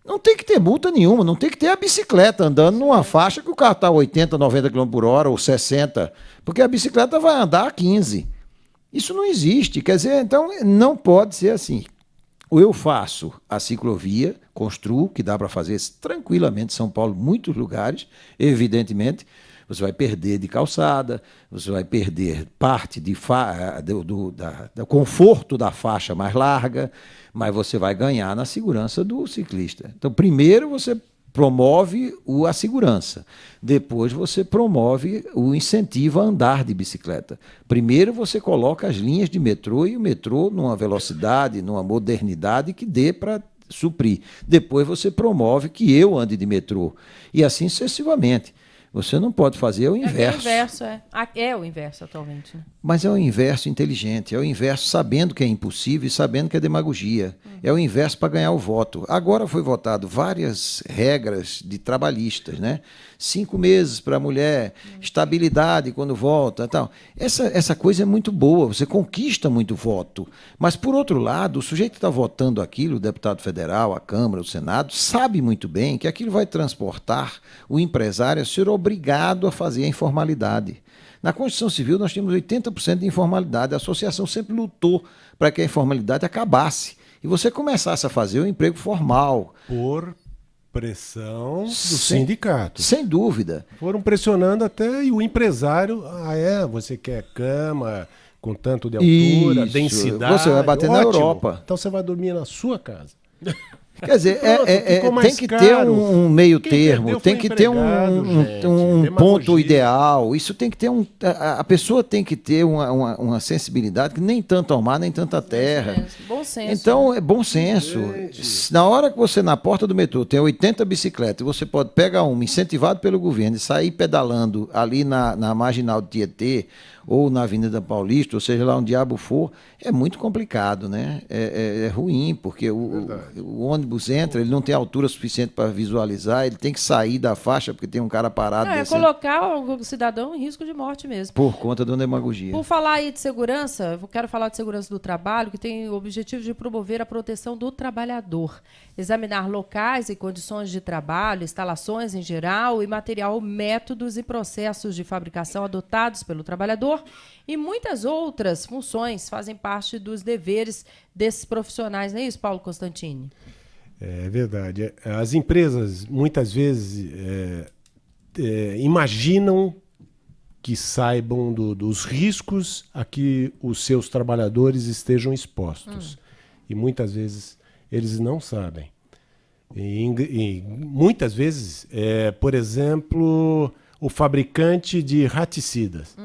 Não tem que ter multa nenhuma, não tem que ter a bicicleta andando numa faixa que o carro está a 80, 90 km por hora ou 60, porque a bicicleta vai andar a 15. Isso não existe, quer dizer, então não pode ser assim. Ou eu faço a ciclovia, construo, que dá para fazer tranquilamente em São Paulo, muitos lugares, evidentemente. Você vai perder de calçada, você vai perder parte do conforto da faixa mais larga, mas você vai ganhar na segurança do ciclista. Então, primeiro você promove a segurança, depois você promove o incentivo a andar de bicicleta. Primeiro você coloca as linhas de metrô e o metrô numa velocidade, numa modernidade que dê para suprir. Depois você promove que eu ande de metrô e assim sucessivamente. Você não pode fazer o inverso. É o inverso, é. É o inverso atualmente. Né? Mas é o inverso inteligente, é o inverso sabendo que é impossível e sabendo que é demagogia. É o inverso para ganhar o voto. Agora foi votado várias regras de trabalhistas, né? 5 meses para a mulher, estabilidade quando volta, tal. Essa coisa é muito boa, você conquista muito voto. Mas, por outro lado, o sujeito que está votando aquilo, o deputado federal, a Câmara, o Senado, sabe muito bem que aquilo vai transportar o empresário a ser obrigado a fazer a informalidade. Na Constituição Civil nós temos 80% de informalidade. A associação sempre lutou para que a informalidade acabasse. E você começasse a fazer o emprego formal. Por pressão do sindicato. Sem dúvida. Foram pressionando até e o empresário, você quer cama com tanto de altura, Isso. densidade. Você vai bater na Europa. Então você vai dormir na sua casa. Quer dizer, tem que ter um meio termo, tem que ter um ponto ideal. Isso tem que ter a pessoa tem que ter uma sensibilidade que nem tanto ao mar, nem tanto à terra. Bom senso. Então, é bom senso. Na hora que você, na porta do metrô, tem 80 bicicletas, e você pode pegar uma, incentivado pelo governo, e sair pedalando ali na Marginal de Tietê, ou na Avenida Paulista, ou seja lá onde diabo for, é muito complicado, né? É ruim, porque o ônibus entra, ele não tem altura suficiente para visualizar, ele tem que sair da faixa, porque tem um cara parado. É colocar o cidadão em risco de morte mesmo. Por conta da demagogia. Por falar aí de segurança, eu quero falar de segurança do trabalho, que tem o objetivo de promover a proteção do trabalhador, examinar locais e condições de trabalho, instalações em geral e material, métodos e processos de fabricação adotados pelo trabalhador e muitas outras funções fazem parte dos deveres desses profissionais. Não é isso, Paulo Constantini? É verdade. As empresas, muitas vezes, imaginam que saibam dos riscos a que os seus trabalhadores estejam expostos. E muitas vezes eles não sabem. E muitas vezes, por exemplo, o fabricante de raticidas.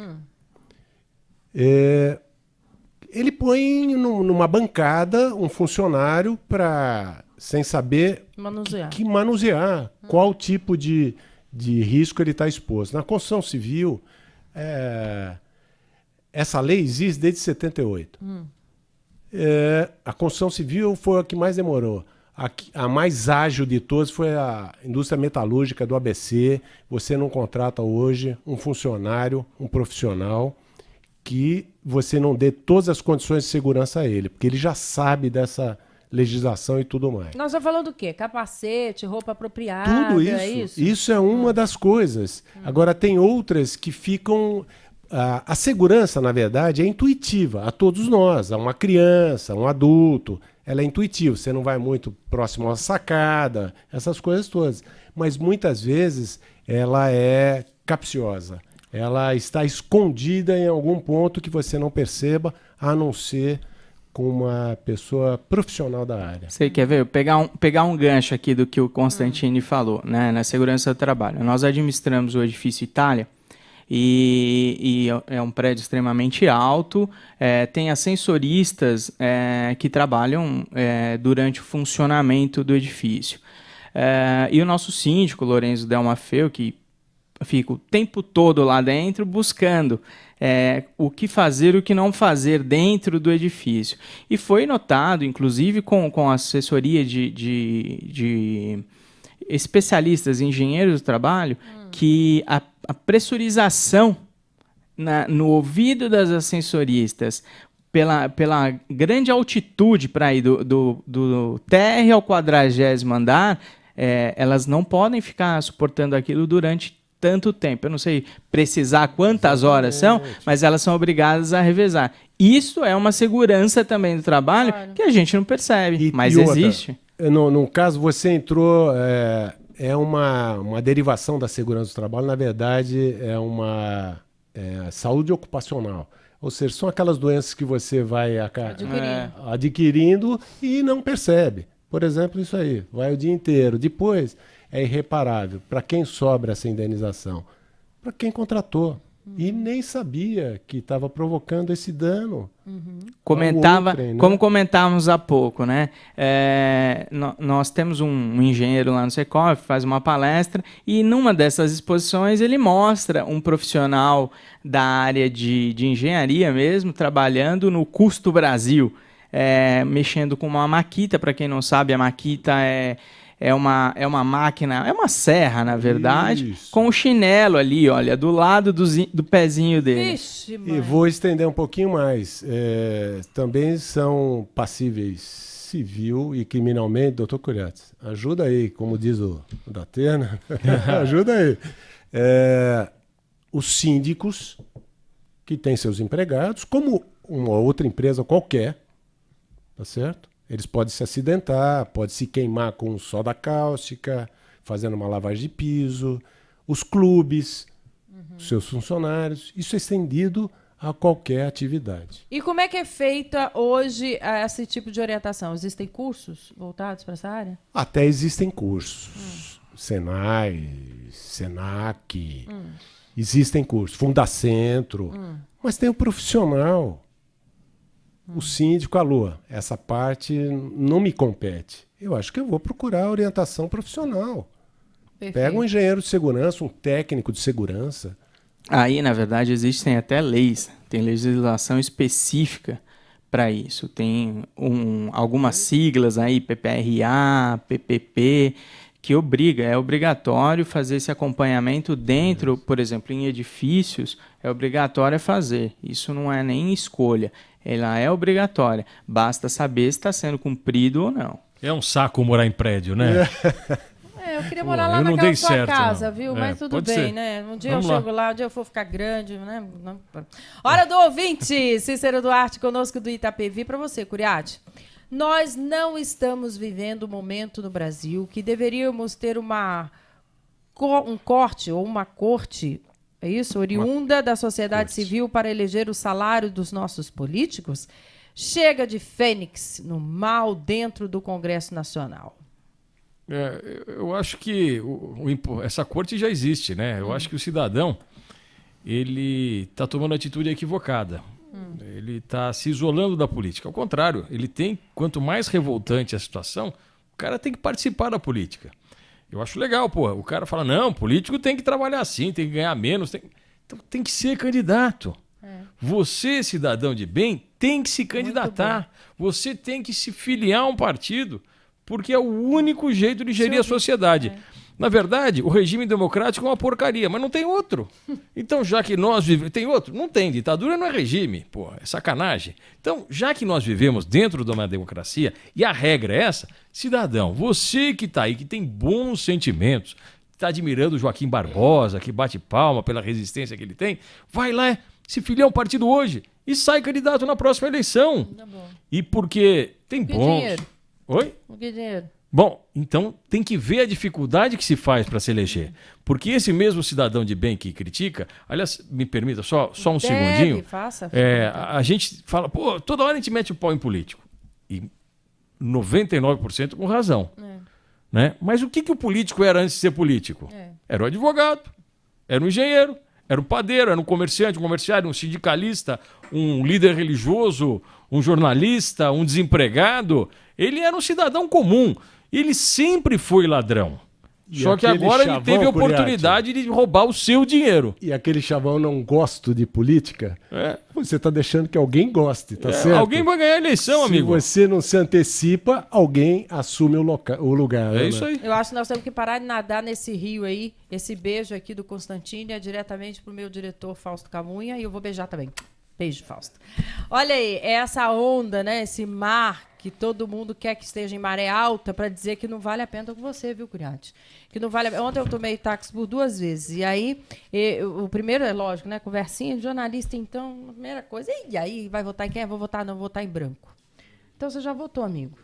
Ele põe numa bancada um funcionário para, sem saber manusear qual tipo de risco ele está exposto. Na construção civil, essa lei existe desde 78. A construção civil foi a que mais demorou. A mais ágil de todas foi a indústria metalúrgica do ABC. Você não contrata hoje um funcionário, um profissional, que você não dê todas as condições de segurança a ele, porque ele já sabe dessa legislação e tudo mais. Nós estamos falando do quê? Capacete, roupa apropriada, Tudo isso. é isso? Isso é uma das coisas. Agora, tem outras que ficam... A segurança, na verdade, é intuitiva a todos nós, a uma criança, a um adulto. Ela é intuitiva, você não vai muito próximo à sacada, essas coisas todas. Mas muitas vezes ela é capciosa. Ela está escondida em algum ponto que você não perceba, a não ser com uma pessoa profissional da área. Você quer ver? Pegar um gancho aqui do que o Constantini falou, né, na segurança do trabalho. Nós administramos o edifício Itália, e é um prédio extremamente alto, tem ascensoristas que trabalham durante o funcionamento do edifício. E o nosso síndico, Lorenzo Delmafeu, que fica o tempo todo lá dentro buscando o que fazer e o que não fazer dentro do edifício. E foi notado, inclusive com a assessoria de especialistas, engenheiros do trabalho, que a pressurização no ouvido das ascensoristas pela grande altitude para ir do térreo ao 40º andar, elas não podem ficar suportando aquilo durante tanto tempo. Eu não sei precisar quantas horas são, mas elas são obrigadas a revezar. Isso é uma segurança também do trabalho que a gente não percebe, mas existe. No caso, você entrou... É uma derivação da segurança do trabalho, na verdade, é uma saúde ocupacional. Ou seja, são aquelas doenças que você vai adquirindo e não percebe. Por exemplo, isso aí, vai o dia inteiro. Depois, é irreparável. Para quem sobra essa indenização? Para quem contratou. E nem sabia que estava provocando esse dano. Como comentávamos há pouco, né? Nós temos um engenheiro lá no Secov, faz uma palestra, e numa dessas exposições ele mostra um profissional da área de engenharia mesmo, trabalhando no Custo Brasil, mexendo com uma maquita. Para quem não sabe, a maquita é uma máquina, é uma serra, na verdade, com o chinelo ali, olha, do lado do pezinho dele. Vixe, e vou estender um pouquinho mais. Também são passíveis civil e criminalmente, doutor Curiates. Ajuda aí, como diz o Datena. Ajuda aí. Os síndicos que têm seus empregados, como uma outra empresa qualquer, tá certo? Eles podem se acidentar, podem se queimar com soda cáustica, fazendo uma lavagem de piso. Os clubes, seus funcionários. Isso é estendido a qualquer atividade. E como é que é feita hoje esse tipo de orientação? Existem cursos voltados para essa área? Até existem cursos. Senai, Senac, existem cursos. Fundacentro. Mas tem o profissional. O síndico, alô, essa parte não me compete. Eu acho que eu vou procurar orientação profissional. Perfeito. Pega um engenheiro de segurança, um técnico de segurança. Aí, na verdade, existem até leis, tem legislação específica para isso. Tem algumas siglas aí, PPRA, PPP, que é obrigatório fazer esse acompanhamento dentro, por exemplo, em edifícios, é obrigatório fazer. Isso não é nem escolha. Ela é obrigatória. Basta saber se está sendo cumprido ou não. É um saco morar em prédio, né? Eu queria morar lá não naquela dei sua certo, casa, não. viu? Mas tudo bem, ser. né? Um dia Vamos eu chego lá, um dia eu vou ficar grande, né? Hora do ouvinte! Cícero Duarte conosco do Itapevi. Para você, Curiate. Nós não estamos vivendo um momento no Brasil que deveríamos ter um corte ou uma corte, é isso? Oriunda da sociedade civil para eleger o salário dos nossos políticos? Chega de fênix no mal dentro do Congresso Nacional. Eu acho que essa corte já existe, né? Eu acho que o cidadão ele está tomando atitude equivocada. Ele está se isolando da política. Ao contrário, quanto mais revoltante a situação, o cara tem que participar da política. Eu acho legal, o cara fala, não, político tem que trabalhar assim, tem que ganhar menos. Então tem que ser candidato. Você, cidadão de bem, tem que se candidatar, você tem que se filiar a um partido, porque é o único jeito de gerir a sociedade. Na verdade, o regime democrático é uma porcaria, mas não tem outro. Então, já que nós vivemos... Tem outro? Não tem. Ditadura não é regime, pô, é sacanagem. Então, já que nós vivemos dentro de uma democracia, e a regra é essa, cidadão, você que está aí, que tem bons sentimentos, está admirando o Joaquim Barbosa, que bate palma pela resistência que ele tem, vai lá se filiar a um partido hoje e sai candidato na próxima eleição. Tá bom. E porque tem Que bons... dinheiro? Oi? O que dinheiro? Bom, então tem que ver a dificuldade que se faz para se eleger. Porque esse mesmo cidadão de bem que critica, aliás, me permita só um segundinho. Faça. A gente fala, pô, toda hora a gente mete o pau em político. E 99% com razão. Né? Mas o que o político era antes de ser político? Era o advogado, era um engenheiro, era um padeiro, era um comerciante, um comerciário, um sindicalista, um líder religioso, um jornalista, um desempregado. Ele era um cidadão comum. Ele sempre foi ladrão. Só que agora ele teve a oportunidade de roubar o seu dinheiro. E aquele chavão não gosto de política, você está deixando que alguém goste, tá certo? Alguém vai ganhar a eleição, amigo. Se você não se antecipa, alguém assume o lugar. É isso aí. Eu acho que nós temos que parar de nadar nesse rio aí. Esse beijo aqui do Constantino é diretamente pro meu diretor Fausto Camunha e eu vou beijar também. Beijo, Fausto. Olha aí, é essa onda, né? Esse mar que todo mundo quer que esteja em maré alta para dizer que não vale a pena. Tô com você, viu, Curiati? Que não vale a pena. Ontem eu tomei táxi por 2 vezes. E aí, o primeiro, é lógico, né? Conversinha de jornalista, então, a primeira coisa. E aí, vai votar em quem? Vou votar, não, vou votar em branco. Então, você já votou, amigo.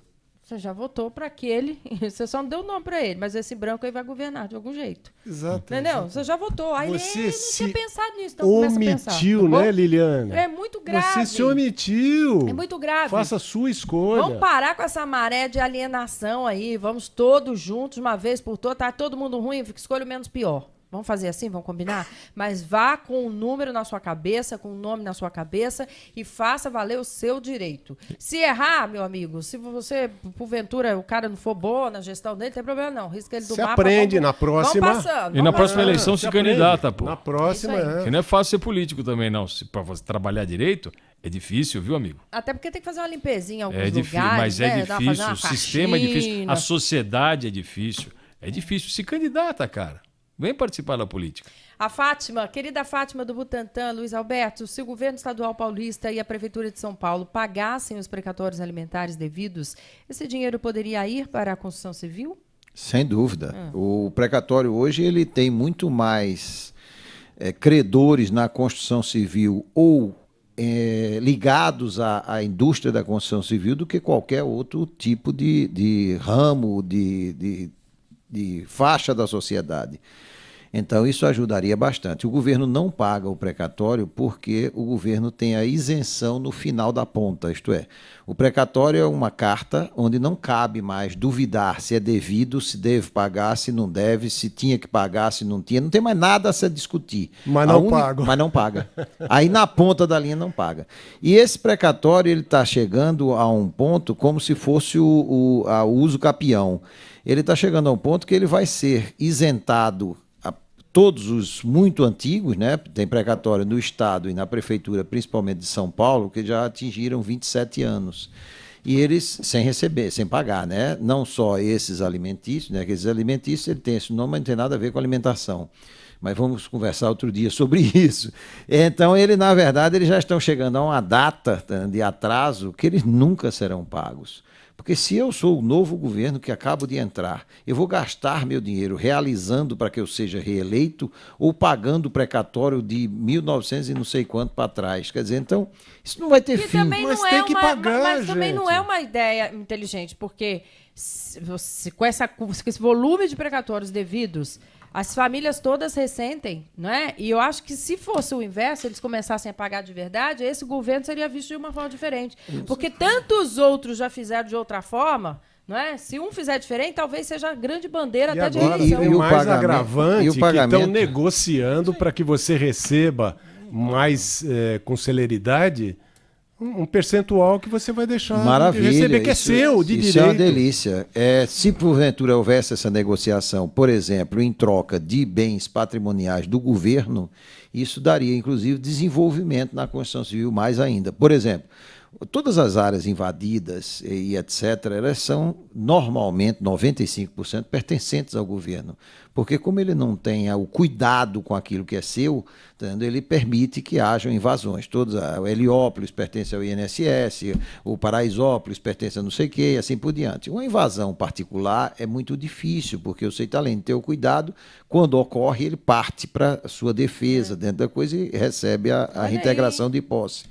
Você já votou para aquele. Você só não deu nome para ele, mas esse branco aí vai governar de algum jeito. Exato. Entendeu? Exato. Você já votou. Aí Você não se tinha pensado nisso, então começa a pensar. omitiu, Tá bom? né, Liliana? É muito grave. Você se omitiu. É muito grave. Faça a sua escolha. Vamos parar com essa maré de alienação aí. Vamos todos juntos, uma vez por todas. Tá todo mundo ruim, escolha o menos pior. Vamos fazer assim? Vamos combinar? Mas vá com um número na sua cabeça, com um nome na sua cabeça e faça valer o seu direito. Se errar, meu amigo, se você, porventura, o cara não for bom na gestão dele, não tem problema não. Risca ele do Você mapa. aprende na próxima. Vamos passando. E na próxima eleição se candidata, pô. Na próxima, É isso aí. Porque não é fácil ser político também, não. Para você trabalhar direito, é difícil, viu, amigo? Até porque tem que fazer uma limpezinha em alguns É difícil, lugares. mas né? é Dá pra fazer difícil, uma o sistema é difícil, faxina. a sociedade é difícil. É difícil. Se candidata, cara. Vem participar da política. A Fátima, querida Fátima do Butantã, Luiz Alberto, se o governo estadual paulista e a Prefeitura de São Paulo pagassem os precatórios alimentares devidos, esse dinheiro poderia ir para a construção civil? Sem dúvida. O precatório hoje ele tem muito mais credores na construção civil ou ligados à indústria da construção civil do que qualquer outro tipo de ramo, de faixa da sociedade. Então, isso ajudaria bastante. O governo não paga o precatório porque o governo tem a isenção no final da ponta, isto é, o precatório é uma carta onde não cabe mais duvidar se é devido, se deve pagar, se não deve, se tinha que pagar, se não tinha, não tem mais nada a se discutir. Mas não paga. Mas não paga. Aí na ponta da linha não paga. E esse precatório ele está chegando a um ponto como se fosse o uso capião. Ele está chegando a um ponto que ele vai ser isentado todos os muito antigos, né? Tem precatório no Estado e na Prefeitura, principalmente de São Paulo, que já atingiram 27 anos. E eles sem receber, sem pagar, né? Não só esses alimentícios, né? Aqueles alimentícios, ele tem esse nome, mas não tem nada a ver com alimentação. Mas vamos conversar outro dia sobre isso. Então, na verdade, eles já estão chegando a uma data de atraso que eles nunca serão pagos. Porque se eu sou o novo governo que acabo de entrar, eu vou gastar meu dinheiro realizando para que eu seja reeleito ou pagando o precatório de 1900 e não sei quanto para trás. Quer dizer, então, isso não vai ter fim. Mas tem que pagar, mas também não é gente. uma ideia inteligente, porque com esse volume de precatórios devidos, as famílias todas ressentem, não é? E eu acho que se fosse o inverso, eles começassem a pagar de verdade, esse governo seria visto de uma forma diferente. Porque tantos outros já fizeram de outra forma, não é? Se um fizer diferente, talvez seja a grande bandeira E até de agora eleição. tem E o mais pagamento- agravante e o que pagamento- estão negociando para que você receba mais com celeridade um percentual que você vai deixar Maravilha. de receber, que é isso- seu, de isso direito. é uma delícia. Se porventura houvesse essa negociação, por exemplo, em troca de bens patrimoniais do governo, isso daria, inclusive, desenvolvimento na construção civil mais ainda. Por exemplo, todas as áreas invadidas e etc., elas são normalmente 95% pertencentes ao governo. Porque como ele não tem o cuidado com aquilo que é seu, ele permite que hajam invasões. O Heliópolis pertence ao INSS, o Paraisópolis pertence a não sei o quê, e assim por diante. Uma invasão particular é muito difícil, porque o sujeito, além de ter o cuidado, quando ocorre, ele parte para a sua defesa dentro da coisa e recebe a reintegração de posse.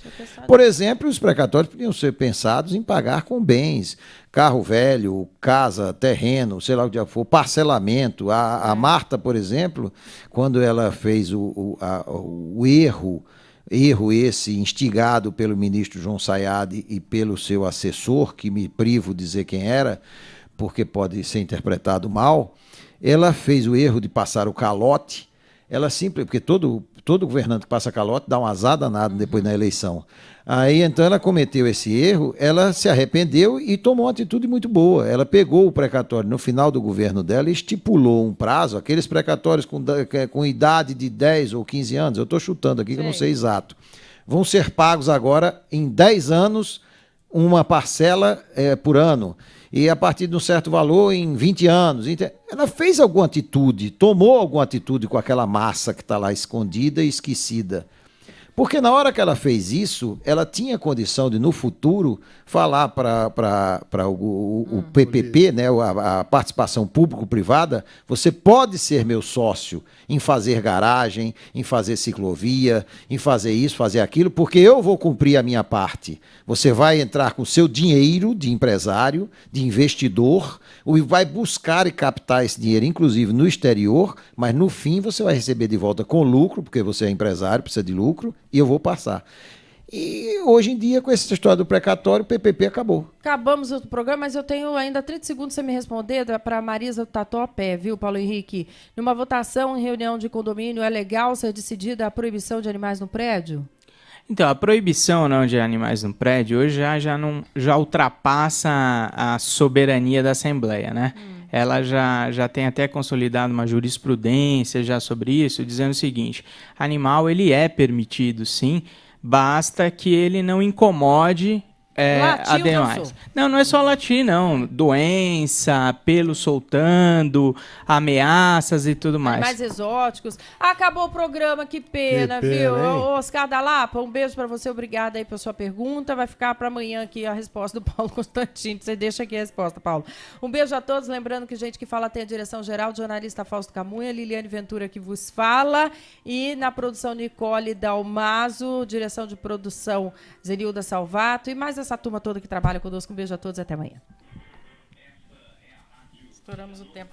Por exemplo, os precatórios podiam ser pensados em pagar com bens, carro velho, casa, terreno, sei lá o que já for, parcelamento. A Marta, por exemplo, quando ela fez o erro esse instigado pelo ministro João Sayad e pelo seu assessor, que me privo de dizer quem era, porque pode ser interpretado mal, ela fez o erro de passar o calote. Ela porque todo governante que passa calote dá um azar danado depois na eleição. Aí, então, ela cometeu esse erro, ela se arrependeu e tomou uma atitude muito boa. Ela pegou o precatório no final do governo dela e estipulou um prazo, aqueles precatórios com idade de 10 ou 15 anos, eu estou chutando aqui que eu não sei exato, vão ser pagos agora em 10 anos, uma parcela por ano. E a partir de um certo valor em 20 anos. Ela fez alguma atitude, tomou alguma atitude com aquela massa que está lá escondida e esquecida. Porque na hora que ela fez isso, ela tinha condição de, no futuro, falar para o PPP, né, a participação público-privada, você pode ser meu sócio em fazer garagem, em fazer ciclovia, em fazer isso, fazer aquilo, porque eu vou cumprir a minha parte. Você vai entrar com seu dinheiro de empresário, de investidor, e vai buscar e captar esse dinheiro, inclusive no exterior, mas no fim você vai receber de volta com lucro, porque você é empresário, precisa de lucro, e eu vou passar. E hoje em dia, com essa história do precatório, o PPP acabou. Acabamos o programa, mas eu tenho ainda 30 segundos para você me responder para a Marisa do Tatuapé, viu, Paulo Henrique? Numa votação em reunião de condomínio, é legal ser decidida a proibição de animais no prédio? Então, a proibição não de animais no prédio hoje já ultrapassa a soberania da Assembleia, né? Ela já tem até consolidado uma jurisprudência já sobre isso, dizendo o seguinte: animal ele é permitido, sim, basta que ele não incomode a demais. Não é só latir, não. Doença, pelo soltando, ameaças e tudo mais. Mais exóticos. Acabou o programa, que pena, viu? Ô, Oscar da Lapa, um beijo pra você, obrigada aí pela sua pergunta. Vai ficar pra amanhã aqui a resposta do Paulo Constantino. Você deixa aqui a resposta, Paulo. Um beijo a todos, lembrando que Gente que Fala tem a direção geral do jornalista Fausto Camunha, Liliane Ventura que vos fala, e na produção Nicole Dalmaso, direção de produção Zenilda Salvato, e mais essa turma toda que trabalha conosco. Um beijo a todos e até amanhã. Estouramos o tempo.